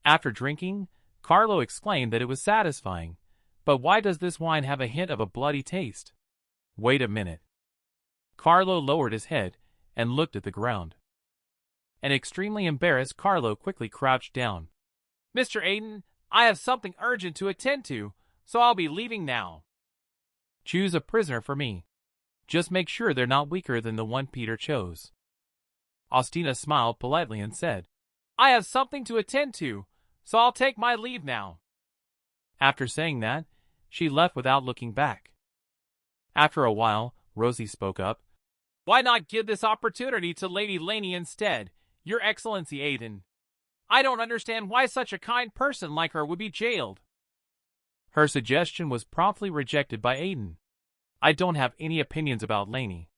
After drinking, Carlo exclaimed that it was satisfying, but why does this wine have a hint of a bloody taste? Wait a minute. Carlo lowered his head and looked at the ground. An extremely embarrassed Carlo quickly crouched down. "Mr. Aiden, I have something urgent to attend to, so I'll be leaving now." "Choose a prisoner for me. Just make sure they're not weaker than the one Peter chose." Ostina smiled politely and said, "I have something to attend to, so I'll take my leave now." After saying that, she left without looking back. After a while, Rosie spoke up. "Why not give this opportunity to Lady Laney instead, Your Excellency Aiden? I don't understand why such a kind person like her would be jailed." Her suggestion was promptly rejected by Aiden. "I don't have any opinions about Laney.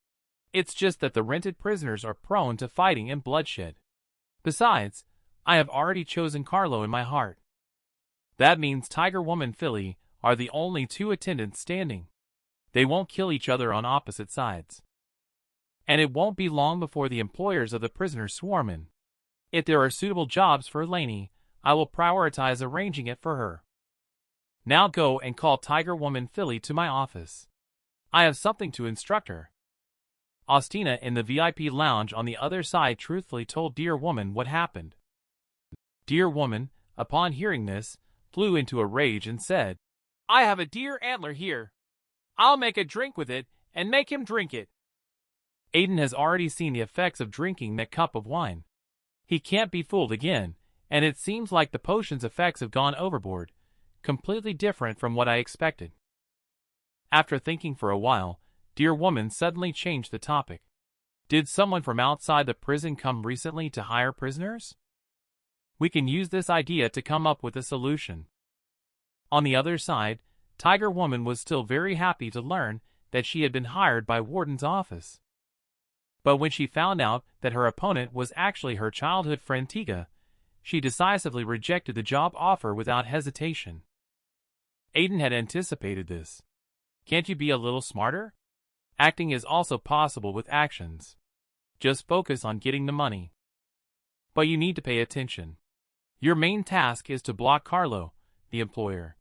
It's just that the rented prisoners are prone to fighting and bloodshed. Besides, I have already chosen Carlo in my heart. That means Tiger Woman Philly are the only two attendants standing. They won't kill each other on opposite sides. And it won't be long before the employers of the prisoners swarm in. If there are suitable jobs for Laney, I will prioritize arranging it for her. Now go and call Tiger Woman Philly to my office. I have something to instruct her." Austina in the VIP lounge on the other side truthfully told Dear Woman what happened. Dear Woman, upon hearing this, flew into a rage and said, "I have a deer antler here. I'll make a drink with it and make him drink it." Aiden has already seen the effects of drinking that cup of wine. He can't be fooled again, and it seems like the potion's effects have gone overboard, completely different from what I expected. After thinking for a while, Dear Woman suddenly changed the topic. "Did someone from outside the prison come recently to hire prisoners? We can use this idea to come up with a solution." On the other side, Tiger Woman was still very happy to learn that she had been hired by Warden's office. But when she found out that her opponent was actually her childhood friend Tiga, she decisively rejected the job offer without hesitation. Aiden had anticipated this. Can't you be a little smarter? Acting is also possible with actions. Just focus on getting the money. But you need to pay attention. Your main task is to block Carlo, the employer.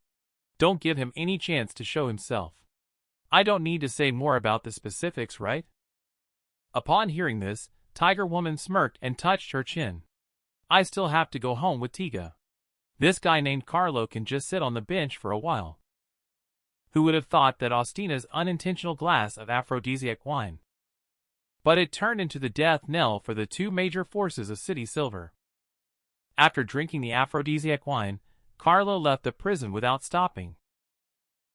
Don't give him any chance to show himself. I don't need to say more about the specifics, right? Upon hearing this, Tiger Woman smirked and touched her chin. I still have to go home with Tiga. This guy named Carlo can just sit on the bench for a while. Who would have thought that Austina's unintentional glass of aphrodisiac wine? But it turned into the death knell for the two major forces of City Silver. After drinking the aphrodisiac wine, Carlo left the prison without stopping.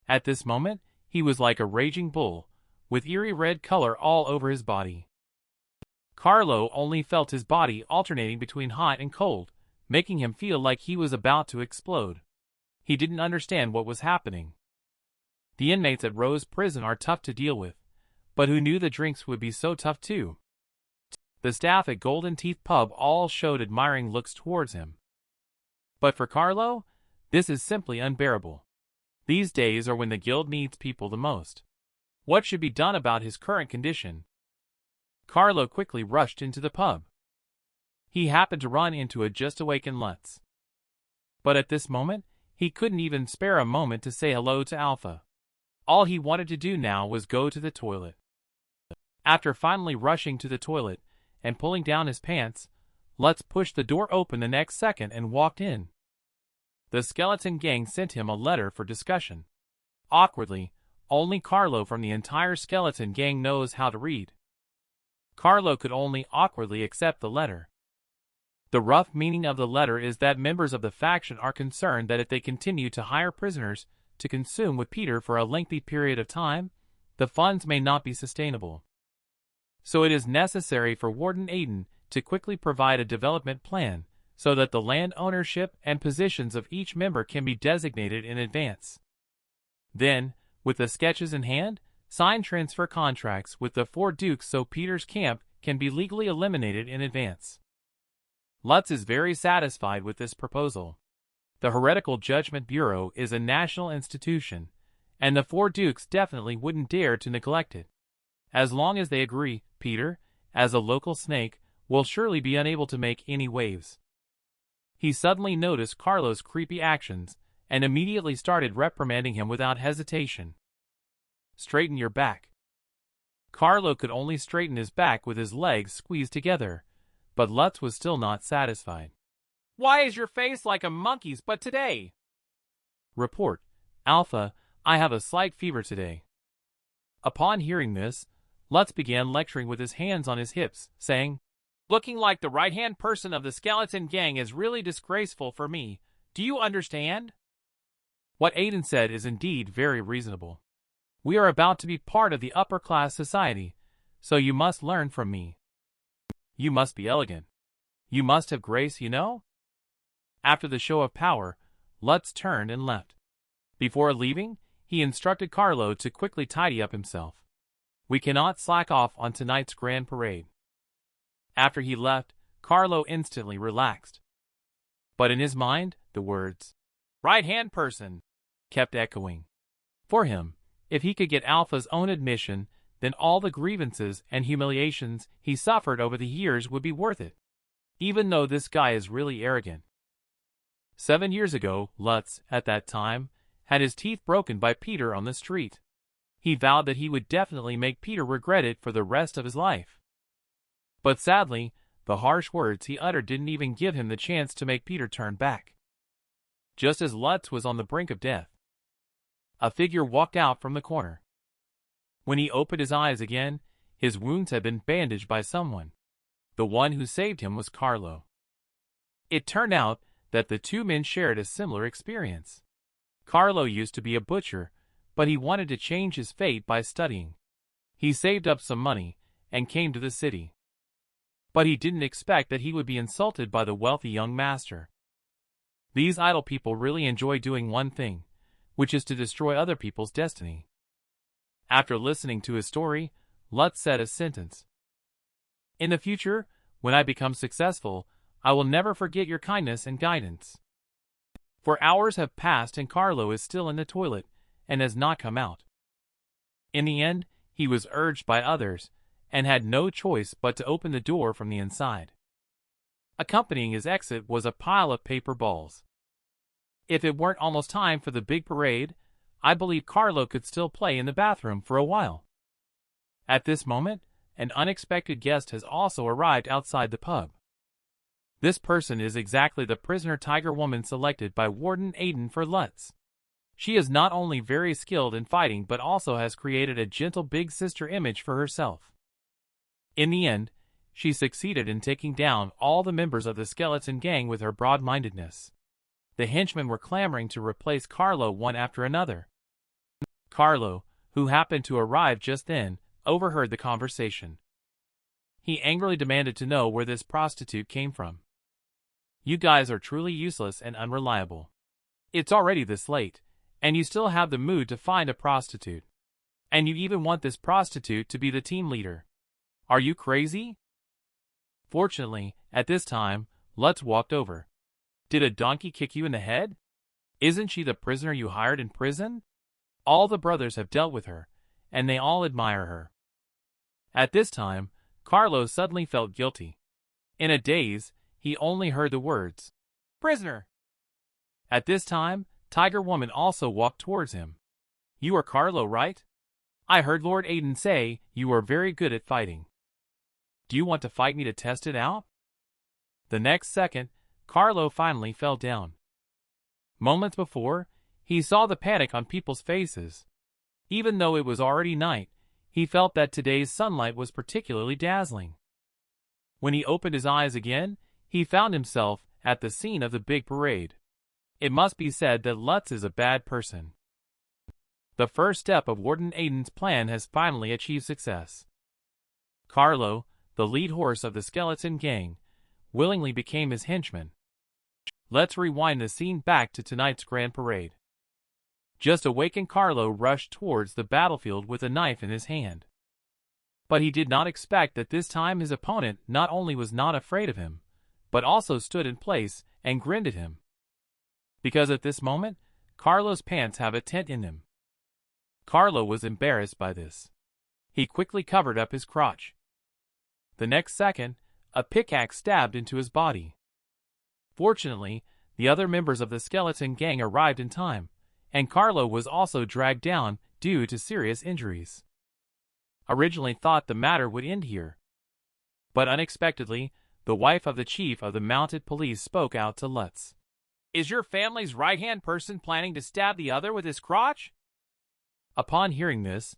At this moment, he was like a raging bull, with eerie red color all over his body. Carlo only felt his body alternating between hot and cold, making him feel like he was about to explode. He didn't understand what was happening. The inmates at Rose Prison are tough to deal with, but who knew the drinks would be so tough too? The staff at Golden Teeth Pub all showed admiring looks towards him. But for Carlo, this is simply unbearable. These days are when the guild needs people the most. What should be done about his current condition? Carlo quickly rushed into the pub. He happened to run into a just-awakened Lutz. But at this moment, he couldn't even spare a moment to say hello to Alpha. All he wanted to do now was go to the toilet. After finally rushing to the toilet and pulling down his pants, Lutz pushed the door open the next second and walked in. The skeleton gang sent him a letter for discussion. Awkwardly, only Carlo from the entire skeleton gang knows how to read. Carlo could only awkwardly accept the letter. The rough meaning of the letter is that members of the faction are concerned that if they continue to hire prisoners to consume with Peter for a lengthy period of time, the funds may not be sustainable. So it is necessary for Warden Aiden to quickly provide a development plan so that the land ownership and positions of each member can be designated in advance. Then, with the sketches in hand, sign transfer contracts with the 4 dukes so Peter's camp can be legally eliminated in advance. Lutz is very satisfied with this proposal. The Heretical Judgment Bureau is a national institution, and the 4 dukes definitely wouldn't dare to neglect it. As long as they agree, Peter, as a local snake, will surely be unable to make any waves. He suddenly noticed Carlo's creepy actions and immediately started reprimanding him without hesitation. Straighten your back. Carlo could only straighten his back with his legs squeezed together, but Lutz was still not satisfied. Why is your face like a monkey's but today? Report, Alpha, I have a slight fever today. Upon hearing this, Lutz began lecturing with his hands on his hips, saying, Looking like the right-hand person of the skeleton gang is really disgraceful for me, Do you understand? What Aiden said is indeed very reasonable. We are about to be part of the upper-class society, so you must learn from me. You must be elegant. You must have grace, you know? After the show of power, Lutz turned and left. Before leaving, he instructed Carlo to quickly tidy up himself. We cannot slack off on tonight's grand parade. After he left, Carlo instantly relaxed. But in his mind, the words, "right-hand person," kept echoing. For him, if he could get Alpha's own admission, then all the grievances and humiliations he suffered over the years would be worth it. Even though this guy is really arrogant. 7 years ago, Lutz, at that time, had his teeth broken by Peter on the street. He vowed that he would definitely make Peter regret it for the rest of his life. But sadly, the harsh words he uttered didn't even give him the chance to make Peter turn back. Just as Lutz was on the brink of death, a figure walked out from the corner. When he opened his eyes again, his wounds had been bandaged by someone. The one who saved him was Carlo. It turned out that the two men shared a similar experience. Carlo used to be a butcher, but he wanted to change his fate by studying. He saved up some money and came to the city. But he didn't expect that he would be insulted by the wealthy young master. These idle people really enjoy doing one thing, which is to destroy other people's destiny. After listening to his story, Lutz said a sentence. In the future, when I become successful, I will never forget your kindness and guidance. For hours have passed and Carlo is still in the toilet and has not come out. In the end, he was urged by others and had no choice but to open the door from the inside. Accompanying his exit was a pile of paper balls. If it weren't almost time for the big parade, I believe Carlo could still play in the bathroom for a while. At this moment, an unexpected guest has also arrived outside the pub. This person is exactly the prisoner tiger woman selected by Warden Aiden for Lutz. She is not only very skilled in fighting but also has created a gentle big sister image for herself. In the end, she succeeded in taking down all the members of the skeleton gang with her broad-mindedness. The henchmen were clamoring to replace Carlo one after another. Carlo, who happened to arrive just then, overheard the conversation. He angrily demanded to know where this prostitute came from. You guys are truly useless and unreliable. It's already this late, and you still have the mood to find a prostitute. And you even want this prostitute to be the team leader. Are you crazy? Fortunately, at this time, Lutz walked over. Did a donkey kick you in the head? Isn't she the prisoner you hired in prison? All the brothers have dealt with her, and they all admire her. At this time, Carlo suddenly felt guilty. In a daze, he only heard the words, "Prisoner." At this time, Tiger Woman also walked towards him. You are Carlo, right? I heard Lord Aiden say you are very good at fighting. Do you want to fight me to test it out? The next second, Carlo finally fell down. Moments before, he saw the panic on people's faces. Even though it was already night, he felt that today's sunlight was particularly dazzling. When he opened his eyes again, he found himself at the scene of the big parade. It must be said that Lutz is a bad person. The first step of Warden Aiden's plan has finally achieved success. Carlo, the lead horse of the skeleton gang, willingly became his henchman. Let's rewind the scene back to tonight's grand parade. Just awakened Carlo rushed towards the battlefield with a knife in his hand. But he did not expect that this time his opponent not only was not afraid of him, but also stood in place and grinned at him. Because at this moment, Carlo's pants have a tent in them. Carlo was embarrassed by this. He quickly covered up his crotch. The next second, a pickaxe stabbed into his body. Fortunately, the other members of the skeleton gang arrived in time, and Carlo was also dragged down due to serious injuries. Originally thought the matter would end here. But unexpectedly, the wife of the chief of the mounted police spoke out to Lutz. Is your family's right-hand person planning to stab the other with his crotch? Upon hearing this,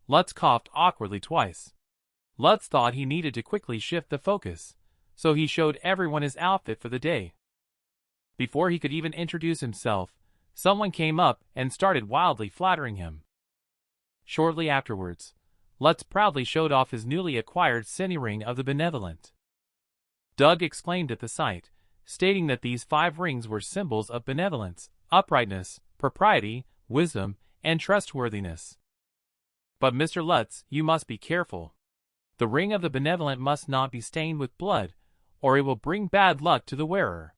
Lutz coughed awkwardly twice. Lutz thought he needed to quickly shift the focus, so he showed everyone his outfit for the day. Before he could even introduce himself, someone came up and started wildly flattering him. Shortly afterwards, Lutz proudly showed off his newly acquired Ring of the Benevolent. Doug exclaimed at the sight, stating that these 5 rings were symbols of benevolence, uprightness, propriety, wisdom, and trustworthiness. But Mr. Lutz, you must be careful. The ring of the benevolent must not be stained with blood, or it will bring bad luck to the wearer.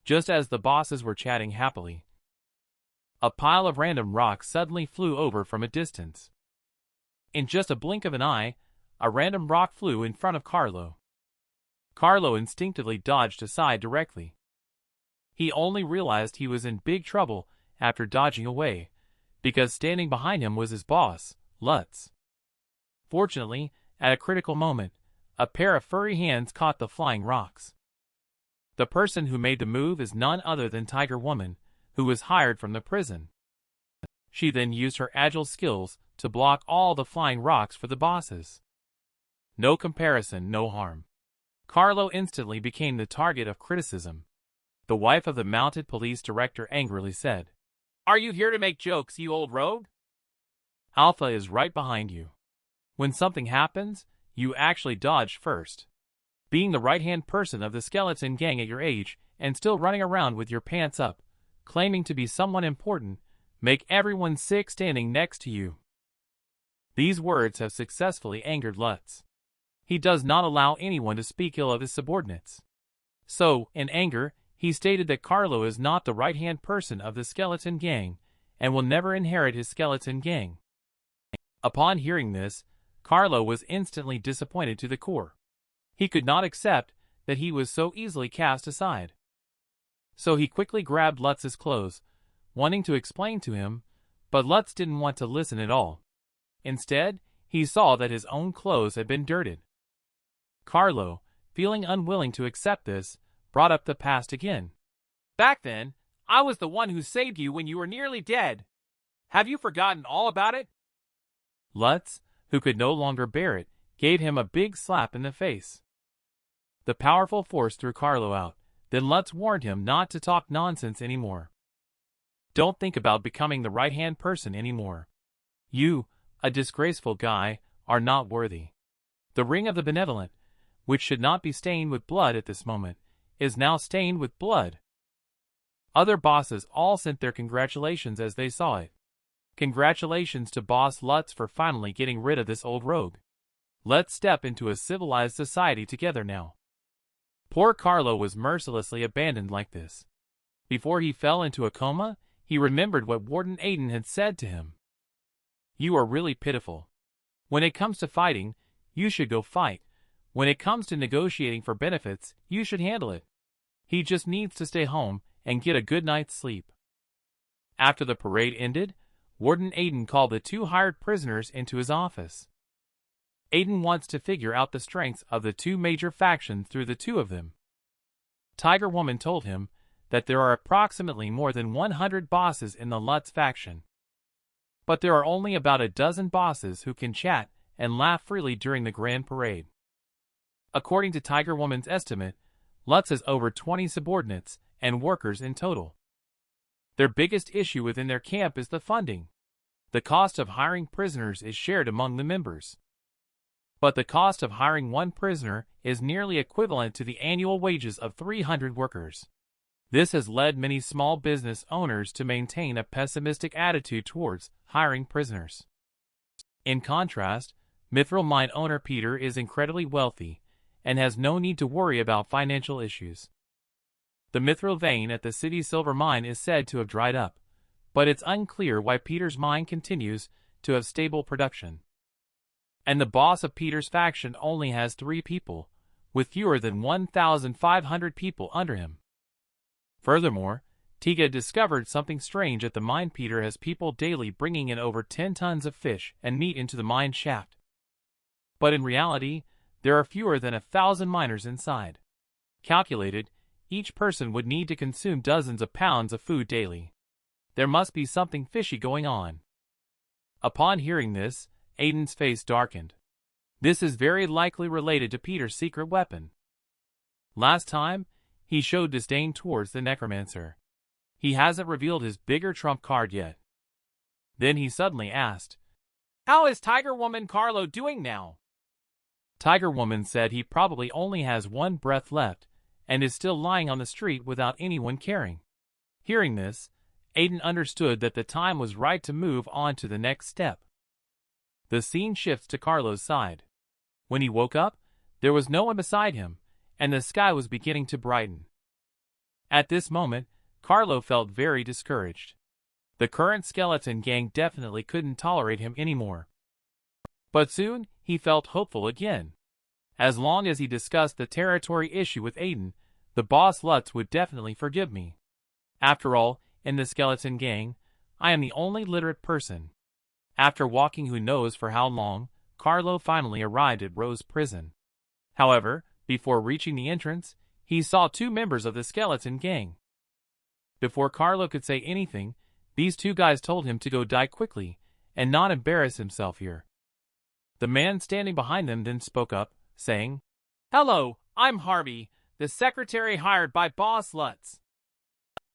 Just as the bosses were chatting happily, a pile of random rocks suddenly flew over from a distance. In just a blink of an eye, a random rock flew in front of Carlo. Carlo instinctively dodged aside directly. He only realized he was in big trouble after dodging away, because standing behind him was his boss, Lutz. Fortunately, at a critical moment, a pair of furry hands caught the flying rocks. The person who made the move is none other than Tiger Woman, who was hired from the prison. She then used her agile skills to block all the flying rocks for the bosses. No comparison, no harm. Carlo instantly became the target of criticism. The wife of the mounted police director angrily said, "Are you here to make jokes, you old rogue? Alpha is right behind you. When something happens, you actually dodge first. Being the right-hand person of the skeleton gang at your age and still running around with your pants up, claiming to be someone important, make everyone sick standing next to you." These words have successfully angered Lutz. He does not allow anyone to speak ill of his subordinates. So, in anger, he stated that Carlo is not the right-hand person of the skeleton gang and will never inherit his skeleton gang. Upon hearing this, Carlo was instantly disappointed to the core. He could not accept that he was so easily cast aside. So he quickly grabbed Lutz's clothes, wanting to explain to him, but Lutz didn't want to listen at all. Instead, he saw that his own clothes had been dirted. Carlo, feeling unwilling to accept this, brought up the past again. "Back then, I was the one who saved you when you were nearly dead. Have you forgotten all about it?" Lutz, who could no longer bear it, gave him a big slap in the face. The powerful force threw Carlo out, then Lutz warned him not to talk nonsense anymore. "Don't think about becoming the right-hand person anymore. You, a disgraceful guy, are not worthy. The ring of the benevolent, which should not be stained with blood at this moment, is now stained with blood." Other bosses all sent their congratulations as they saw it. Congratulations to Boss Lutz for finally getting rid of this old rogue. Let's step into a civilized society together now. Poor Carlo was mercilessly abandoned like this. Before he fell into a coma, he remembered what Warden Aiden had said to him. "You are really pitiful. When it comes to fighting, you should go fight. When it comes to negotiating for benefits, you should handle it. He just needs to stay home and get a good night's sleep." After the parade ended, Warden Aiden called the 2 hired prisoners into his office. Aiden wants to figure out the strengths of the 2 major factions through the 2 of them. Tiger Woman told him that there are approximately more than 100 bosses in the Lutz faction. But there are only about a dozen bosses who can chat and laugh freely during the grand parade. According to Tiger Woman's estimate, Lutz has over 20 subordinates and workers in total. Their biggest issue within their camp is the funding. The cost of hiring prisoners is shared among the members. But the cost of hiring one prisoner is nearly equivalent to the annual wages of 300 workers. This has led many small business owners to maintain a pessimistic attitude towards hiring prisoners. In contrast, Mithril Mine owner Peter is incredibly wealthy and has no need to worry about financial issues. The mithril vein at the city's silver mine is said to have dried up, but it's unclear why Peter's mine continues to have stable production. And the boss of Peter's faction only has 3 people, with fewer than 1,500 people under him. Furthermore, Tiga discovered something strange at the mine. Peter has people daily bringing in over 10 tons of fish and meat into the mine shaft. But in reality, there are fewer than 1,000 miners inside. Calculated, each person would need to consume dozens of pounds of food daily. There must be something fishy going on. Upon hearing this, Aiden's face darkened. This is very likely related to Peter's secret weapon. Last time, He showed disdain towards the necromancer. He hasn't revealed his bigger trump card yet. Then he suddenly asked, "How is Tiger Woman Carlo doing now?" Tiger Woman said he probably only has one breath left and is still lying on the street without anyone caring. Hearing this, Aiden understood that the time was right to move on to the next step. The scene shifts to Carlo's side. When he woke up, there was no one beside him, and the sky was beginning to brighten. At this moment, Carlo felt very discouraged. The current skeleton gang definitely couldn't tolerate him anymore. But soon, he felt hopeful again. As long as he discussed the territory issue with Aiden, the boss Lutz would definitely forgive me. After all, in the skeleton gang, I am the only literate person. After walking who knows for how long, Carlo finally arrived at Rose Prison. However, before reaching the entrance, he saw two members of the skeleton gang. Before Carlo could say anything, these two guys told him to go die quickly and not embarrass himself here. The man standing behind them then spoke up, saying, "Hello, I'm Harvey, the secretary hired by Boss Lutz.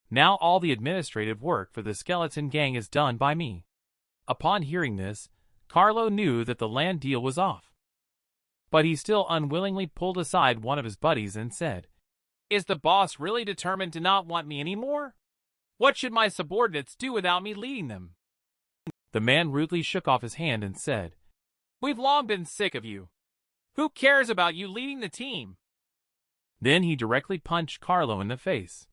Now all the administrative work for the skeleton gang is done by me." Upon hearing this, Carlo knew that the land deal was off. But he still unwillingly pulled aside one of his buddies and said, "Is the boss really determined to not want me anymore? What should my subordinates do without me leading them?" The man rudely shook off his hand and said, "We've long been sick of you. Who cares about you leading the team?" Then he directly punched Carlo in the face.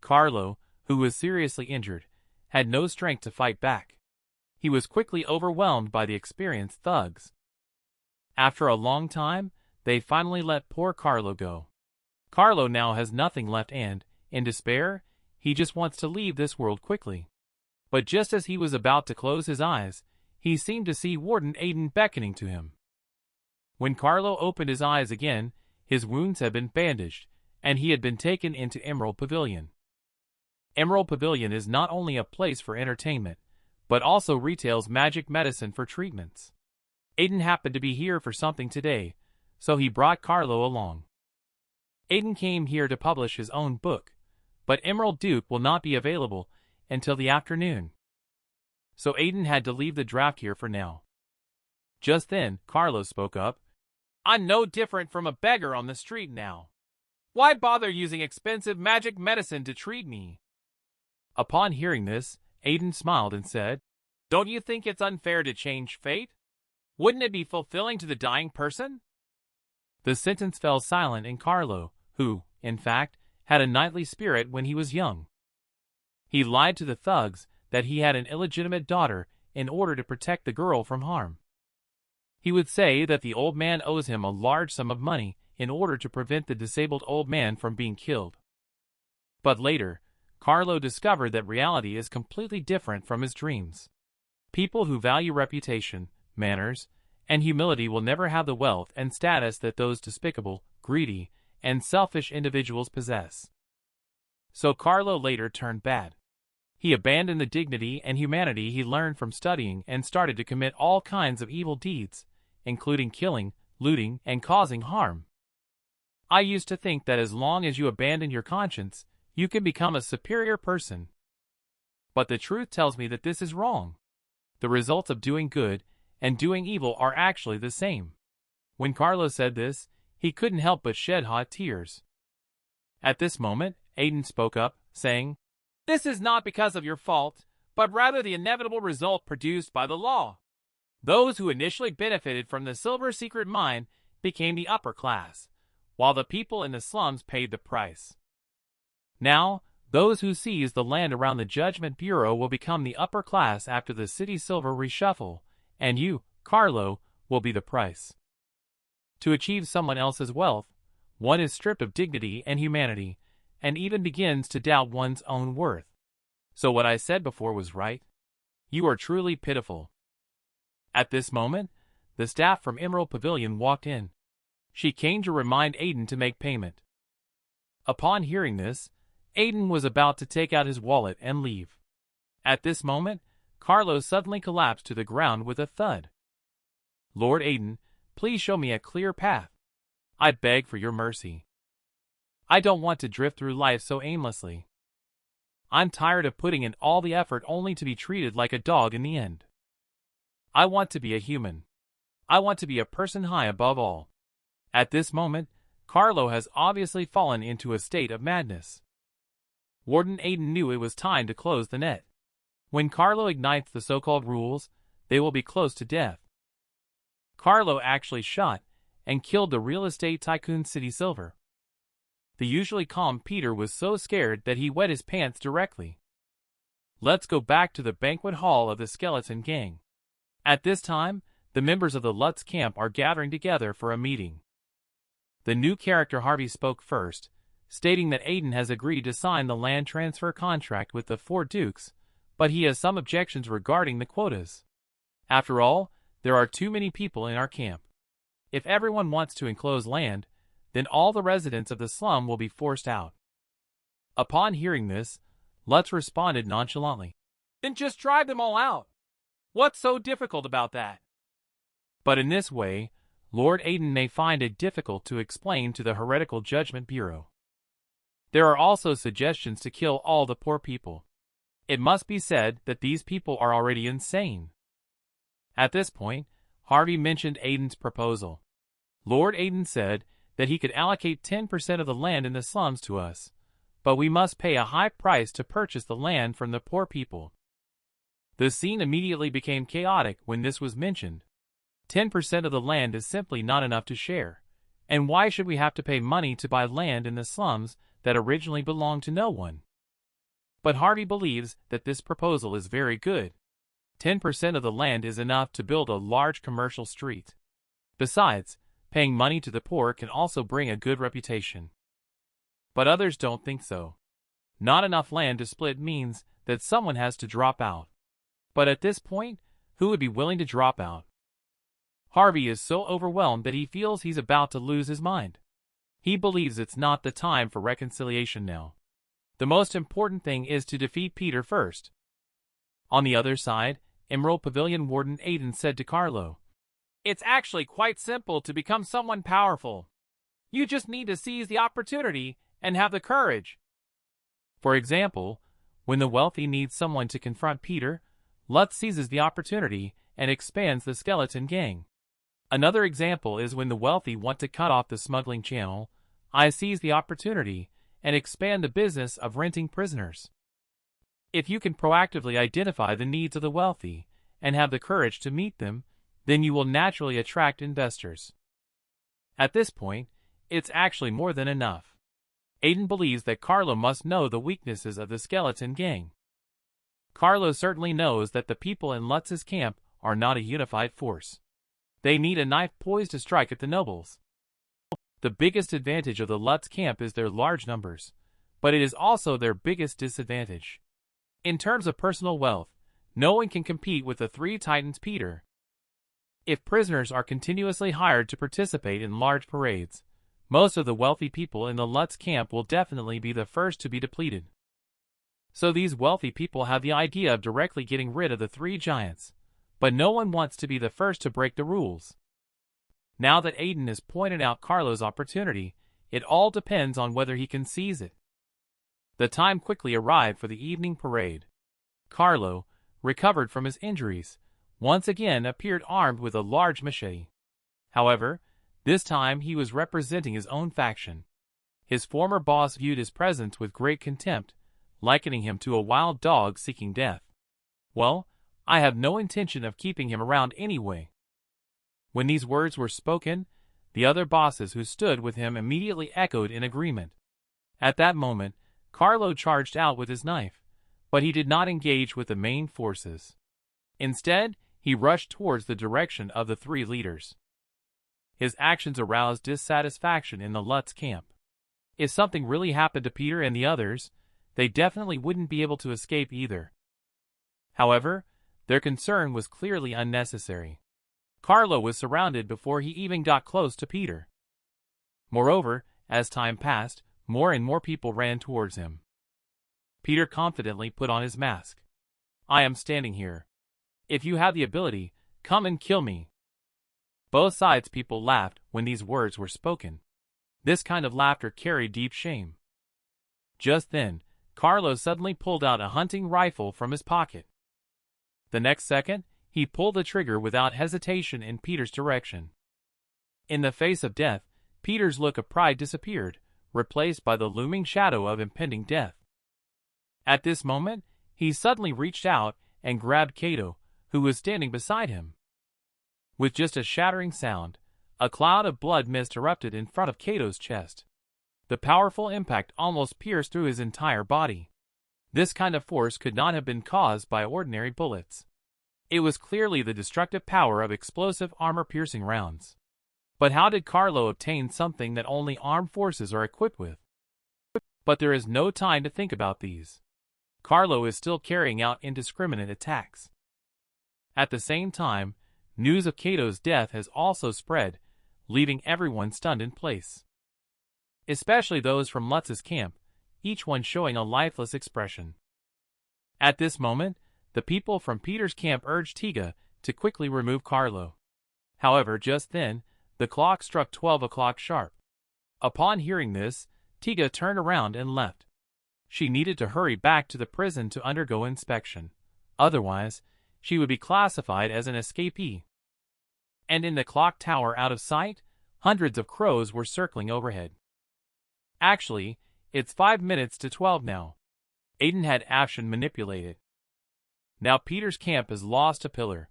Carlo, who was seriously injured, had no strength to fight back. He was quickly overwhelmed by the experienced thugs. After a long time, they finally let poor Carlo go. Carlo now has nothing left and, in despair, he just wants to leave this world quickly. But just as he was about to close his eyes, he seemed to see Warden Aiden beckoning to him. When Carlo opened his eyes again, his wounds had been bandaged, and he had been taken into Emerald Pavilion. Emerald Pavilion is not only a place for entertainment, but also retails magic medicine for treatments. Aiden happened to be here for something today, so he brought Carlo along. Aiden came here to publish his own book, but Emerald Duke will not be available until the afternoon. So Aiden had to leave the draft here for now. Just then, Carlo spoke up. "I'm no different from a beggar on the street now. Why bother using expensive magic medicine to treat me?" Upon hearing this, Aiden smiled and said, "Don't you think it's unfair to change fate? Wouldn't it be fulfilling to the dying person?" The sentence fell silent in Carlo, who, in fact, had a knightly spirit when he was young. He lied to the thugs that he had an illegitimate daughter in order to protect the girl from harm. He would say that the old man owes him a large sum of money in order to prevent the disabled old man from being killed. But later, Carlo discovered that reality is completely different from his dreams. People who value reputation, manners, and humility will never have the wealth and status that those despicable, greedy, and selfish individuals possess. So Carlo later turned bad. He abandoned the dignity and humanity he learned from studying and started to commit all kinds of evil deeds, including killing, looting, and causing harm. I used to think that as long as you abandon your conscience, you can become a superior person. But the truth tells me that this is wrong. The results of doing good and doing evil are actually the same. When Carlo said this, he couldn't help but shed hot tears. At this moment, Aiden spoke up, saying, "This is not because of your fault, but rather the inevitable result produced by the law. Those who initially benefited from the silver secret mine became the upper class, while the people in the slums paid the price. Now, those who seize the land around the Judgment Bureau will become the upper class after the city silver reshuffle, and you, Carlo, will be the price. To achieve someone else's wealth, one is stripped of dignity and humanity, and even begins to doubt one's own worth. So what I said before was right. You are truly pitiful." At this moment, the staff from Emerald Pavilion walked in. She came to remind Aiden to make payment. Upon hearing this, Aiden was about to take out his wallet and leave. At this moment, Carlo suddenly collapsed to the ground with a thud. "Lord Aiden, please show me a clear path. I beg for your mercy." I don't want to drift through life so aimlessly. I'm tired of putting in all the effort only to be treated like a dog in the end. I want to be a human. I want to be a person high above all. At this moment, Carlo has obviously fallen into a state of madness. Warden Aiden knew it was time to close the net. When Carlo ignites the so-called rules, they will be close to death. Carlo actually shot and killed the real estate tycoon City Silver. The usually calm Peter was so scared that he wet his pants directly. Let's go back to the banquet hall of the Skeleton Gang. At this time, the members of the Lutz camp are gathering together for a meeting. The new character Harvey spoke first, stating that Aiden has agreed to sign the land transfer contract with the 4 dukes, but he has some objections regarding the quotas. After all, there are too many people in our camp. If everyone wants to enclose land, then all the residents of the slum will be forced out. Upon hearing this, Lutz responded nonchalantly. Then just drive them all out. What's so difficult about that? But in this way, Lord Aiden may find it difficult to explain to the Heretical Judgment Bureau. There are also suggestions to kill all the poor people. It must be said that these people are already insane. At this point, Harvey mentioned Aiden's proposal. Lord Aiden said that he could allocate 10% of the land in the slums to us, but we must pay a high price to purchase the land from the poor people. The scene immediately became chaotic when this was mentioned. 10% of the land is simply not enough to share, and why should we have to pay money to buy land in the slums that originally belonged to no one? But Harvey believes that this proposal is very good. 10% of the land is enough to build a large commercial street. Besides, paying money to the poor can also bring a good reputation. But others don't think so. Not enough land to split means that someone has to drop out. But at this point, who would be willing to drop out? Harvey is so overwhelmed that he feels he's about to lose his mind. He believes it's not the time for reconciliation now. The most important thing is to defeat Peter first. On the other side, Emerald Pavilion Warden Aiden said to Carlo, "It's actually quite simple to become someone powerful. You just need to seize the opportunity and have the courage." For example, when the wealthy need someone to confront Peter, Lutz seizes the opportunity and expands the Skeleton Gang. Another example is when the wealthy want to cut off the smuggling channel, I seize the opportunity and expand the business of renting prisoners. If you can proactively identify the needs of the wealthy and have the courage to meet them, then you will naturally attract investors. At this point, it's actually more than enough. Aiden believes that Carlo must know the weaknesses of the Skeleton Gang. Carlo certainly knows that the people in Lutz's camp are not a unified force. They need a knife poised to strike at the nobles. The biggest advantage of the Lutz camp is their large numbers, but it is also their biggest disadvantage. In terms of personal wealth, no one can compete with the 3 titans Peter. If prisoners are continuously hired to participate in large parades, most of the wealthy people in the Lutz camp will definitely be the first to be depleted. So these wealthy people have the idea of directly getting rid of the 3 giants, but no one wants to be the first to break the rules. Now that Aiden has pointed out Carlo's opportunity, it all depends on whether he can seize it. The time quickly arrived for the evening parade. Carlo, recovered from his injuries, once again appeared armed with a large machete. However, this time he was representing his own faction. His former boss viewed his presence with great contempt, likening him to a wild dog seeking death. Well, I have no intention of keeping him around anyway. When these words were spoken, the other bosses who stood with him immediately echoed in agreement. At that moment, Carlo charged out with his knife, but he did not engage with the main forces. Instead, he rushed towards the direction of the 3 leaders. His actions aroused dissatisfaction in the Lutz camp. If something really happened to Peter and the others, they definitely wouldn't be able to escape either. However, their concern was clearly unnecessary. Carlo was surrounded before he even got close to Peter. Moreover, as time passed, more and more people ran towards him. Peter confidently put on his mask. "I am standing here. If you have the ability, come and kill me." Both sides people laughed when these words were spoken. This kind of laughter carried deep shame. Just then, Carlo suddenly pulled out a hunting rifle from his pocket. The next second, he pulled the trigger without hesitation in Peter's direction. In the face of death, Peter's look of pride disappeared, replaced by the looming shadow of impending death. At this moment, he suddenly reached out and grabbed Kato, who was standing beside him. With just a shattering sound, a cloud of blood mist erupted in front of Kato's chest. The powerful impact almost pierced through his entire body. This kind of force could not have been caused by ordinary bullets. It was clearly the destructive power of explosive armor-piercing rounds. But how did Carlo obtain something that only armed forces are equipped with? But there is no time to think about these. Carlo is still carrying out indiscriminate attacks. At the same time, news of Kato's death has also spread, leaving everyone stunned in place. Especially those from Lutz's camp, each one showing a lifeless expression. At this moment, the people from Peter's camp urged Tiga to quickly remove Carlo. However, just then, the clock struck 12 o'clock sharp. Upon hearing this, Tiga turned around and left. She needed to hurry back to the prison to undergo inspection. Otherwise, she would be classified as an escapee. And in the clock tower out of sight, hundreds of crows were circling overhead. Actually, it's 5 minutes to 12 now. Aiden had Afshin manipulated. Now Peter's camp is lost a pillar.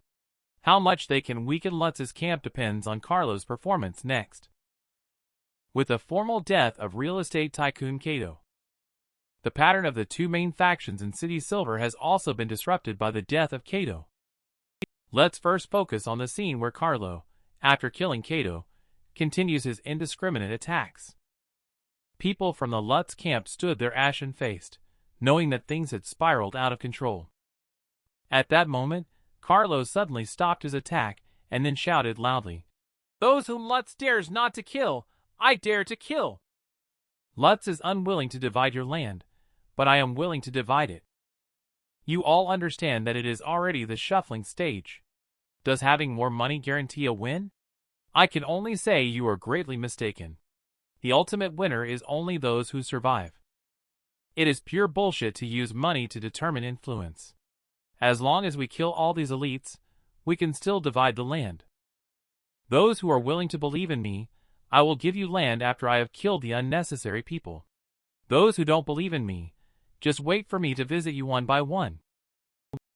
How much they can weaken Lutz's camp depends on Carlo's performance next. With the formal death of real estate tycoon Kato, the pattern of the two main factions in City Silver has also been disrupted by the death of Kato. Let's first focus on the scene where Carlo, after killing Kato, continues his indiscriminate attacks. People from the Lutz camp stood there ashen-faced, knowing that things had spiraled out of control. At that moment, Carlo suddenly stopped his attack and then shouted loudly, "Those whom Lutz dares not to kill, I dare to kill! Lutz is unwilling to divide your land, but I am willing to divide it. You all understand that it is already the shuffling stage. Does having more money guarantee a win? I can only say you are greatly mistaken. The ultimate winner is only those who survive. It is pure bullshit to use money to determine influence. As long as we kill all these elites, we can still divide the land. Those who are willing to believe in me, I will give you land after I have killed the unnecessary people. Those who don't believe in me, just wait for me to visit you one by one."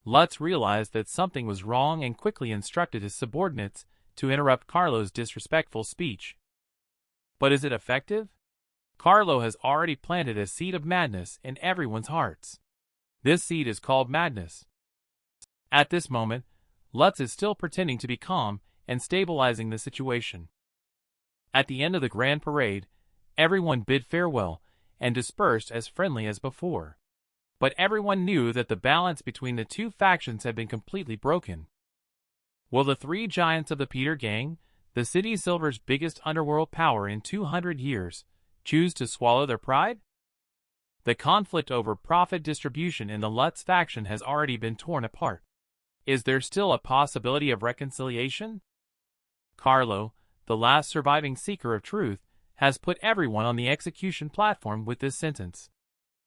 Lutz realized that something was wrong and quickly instructed his subordinates to interrupt Carlo's disrespectful speech. But is it effective? Carlo has already planted a seed of madness in everyone's hearts. This seed is called madness. At this moment, Lutz is still pretending to be calm and stabilizing the situation. At the end of the grand parade, everyone bid farewell and dispersed as friendly as before. But everyone knew that the balance between the two factions had been completely broken. Will the three giants of the Peter Gang, the City Silver's biggest underworld power in 200 years, choose to swallow their pride? The conflict over profit distribution in the Lutz faction has already been torn apart. Is there still a possibility of reconciliation? Carlo, the last surviving seeker of truth, has put everyone on the execution platform with this sentence.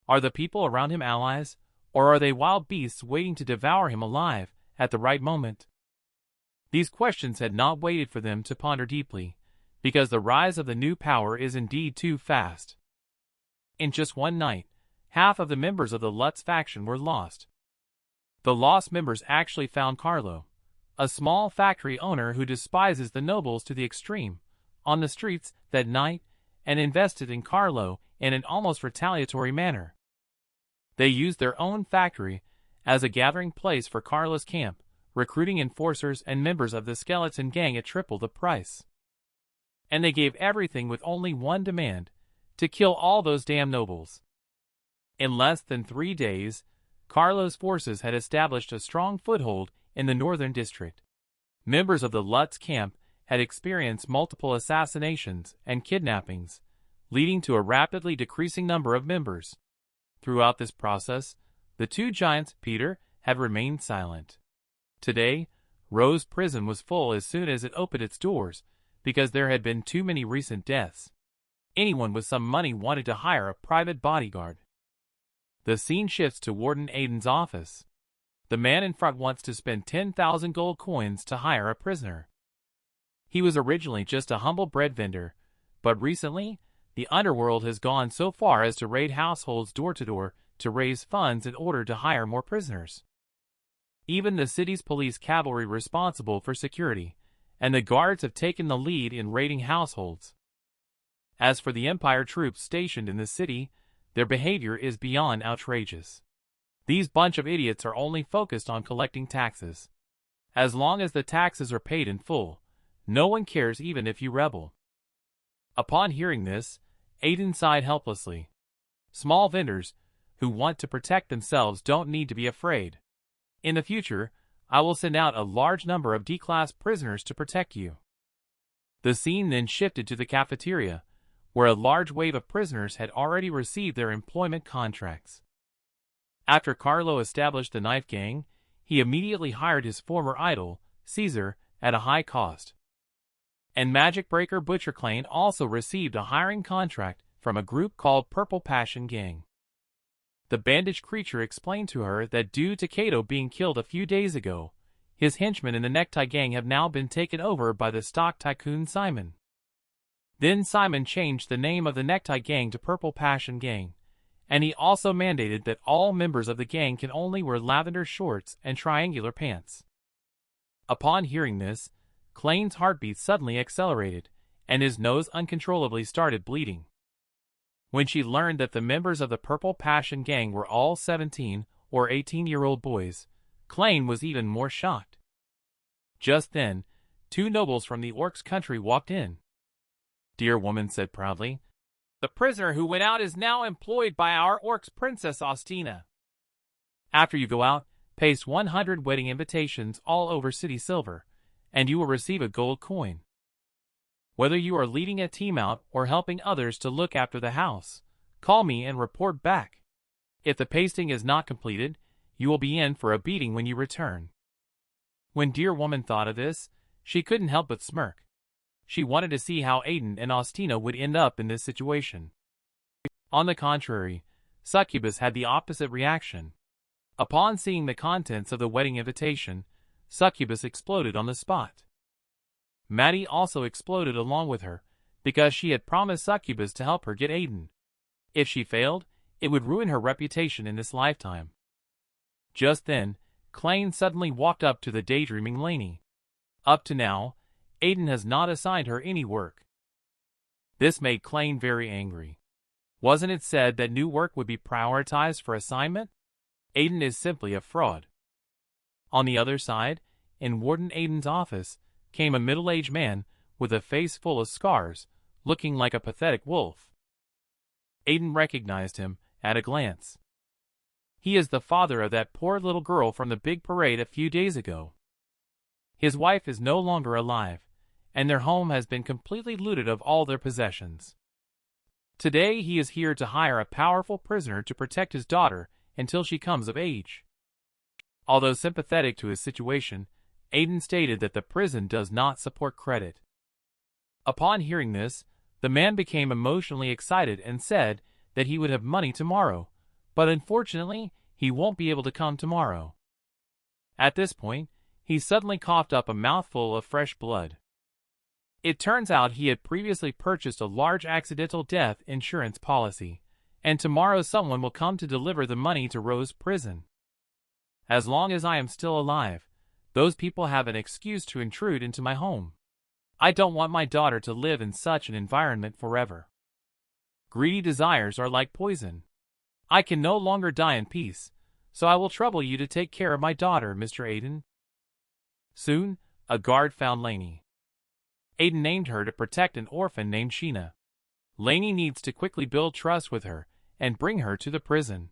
Are the people around him allies, or are they wild beasts waiting to devour him alive at the right moment? These questions had not waited for them to ponder deeply, because the rise of the new power is indeed too fast. In just one night, half of the members of the Lutz faction were lost. The lost members actually found Carlo, a small factory owner who despises the nobles to the extreme, on the streets that night and invested in Carlo in an almost retaliatory manner. They used their own factory as a gathering place for Carlo's camp, recruiting enforcers and members of the skeleton gang at triple the price. And they gave everything with only one demand: to kill all those damn nobles. In less than 3 days, Carlo's forces had established a strong foothold in the northern district. Members of the Lutz camp had experienced multiple assassinations and kidnappings, leading to a rapidly decreasing number of members. Throughout this process, the two giants, Peter, had remained silent. Today, Rose Prison was full as soon as it opened its doors, because there had been too many recent deaths. Anyone with some money wanted to hire a private bodyguard. The scene shifts to Warden Aiden's office. The man in front wants to spend 10,000 gold coins to hire a prisoner. He was originally just a humble bread vendor, but recently, the underworld has gone so far as to raid households door to door to raise funds in order to hire more prisoners. Even the city's police cavalry responsible for security, and the guards have taken the lead in raiding households. As for the Empire troops stationed in the city, their behavior is beyond outrageous. These bunch of idiots are only focused on collecting taxes. As long as the taxes are paid in full, no one cares even if you rebel. Upon hearing this, Aiden sighed helplessly. Small vendors, who want to protect themselves don't need to be afraid. In the future, I will send out a large number of D-class prisoners to protect you. The scene then shifted to the cafeteria, where a large wave of prisoners had already received their employment contracts. After Carlo established the knife gang, he immediately hired his former idol, Caesar, at a high cost. And Magic Breaker Butcher Clan also received a hiring contract from a group called Purple Passion Gang. The bandaged creature explained to her that due to Kato being killed a few days ago, his henchmen in the Necktie Gang have now been taken over by the stock tycoon Simon. Then Simon changed the name of the Necktie Gang to Purple Passion Gang, and he also mandated that all members of the gang can only wear lavender shorts and triangular pants. Upon hearing this, Klane's heartbeat suddenly accelerated, and his nose uncontrollably started bleeding. When she learned that the members of the Purple Passion Gang were all 17 or 18-year-old boys, Klane was even more shocked. Just then, two nobles from the Orcs' country walked in. "Dear woman," said proudly, "the prisoner who went out is now employed by our Orcs Princess Ostina. After you go out, paste 100 wedding invitations all over city silver, and you will receive a gold coin. Whether you are leading a team out or helping others to look after the house, call me and report back. If the pasting is not completed, you will be in for a beating when you return." When Dear Woman thought of this, she couldn't help but smirk. She wanted to see how Aiden and Ostina would end up in this situation. On the contrary, Succubus had the opposite reaction. Upon seeing the contents of the wedding invitation, Succubus exploded on the spot. Maddie also exploded along with her, because she had promised Succubus to help her get Aiden. If she failed, it would ruin her reputation in this lifetime. Just then, Klane suddenly walked up to the daydreaming Lainey. Up to now, Aiden has not assigned her any work. This made Klane very angry. Wasn't it said that new work would be prioritized for assignment? Aiden is simply a fraud. On the other side, in Warden Aiden's office, came a middle-aged man with a face full of scars, looking like a pathetic wolf. Aiden recognized him at a glance. He is the father of that poor little girl from the big parade a few days ago. His wife is no longer alive, and their home has been completely looted of all their possessions. Today he is here to hire a powerful prisoner to protect his daughter until she comes of age. Although sympathetic to his situation, Aiden stated that the prison does not support credit. Upon hearing this, the man became emotionally excited and said that he would have money tomorrow, but unfortunately, he won't be able to come tomorrow. At this point, he suddenly coughed up a mouthful of fresh blood. It turns out he had previously purchased a large accidental death insurance policy, and tomorrow someone will come to deliver the money to Rose Prison. As long as I am still alive, those people have an excuse to intrude into my home. I don't want my daughter to live in such an environment forever. Greedy desires are like poison. I can no longer die in peace, so I will trouble you to take care of my daughter, Mr. Aiden. Soon, a guard found Lainey. Aiden named her to protect an orphan named Sheena. Lainey needs to quickly build trust with her and bring her to the prison.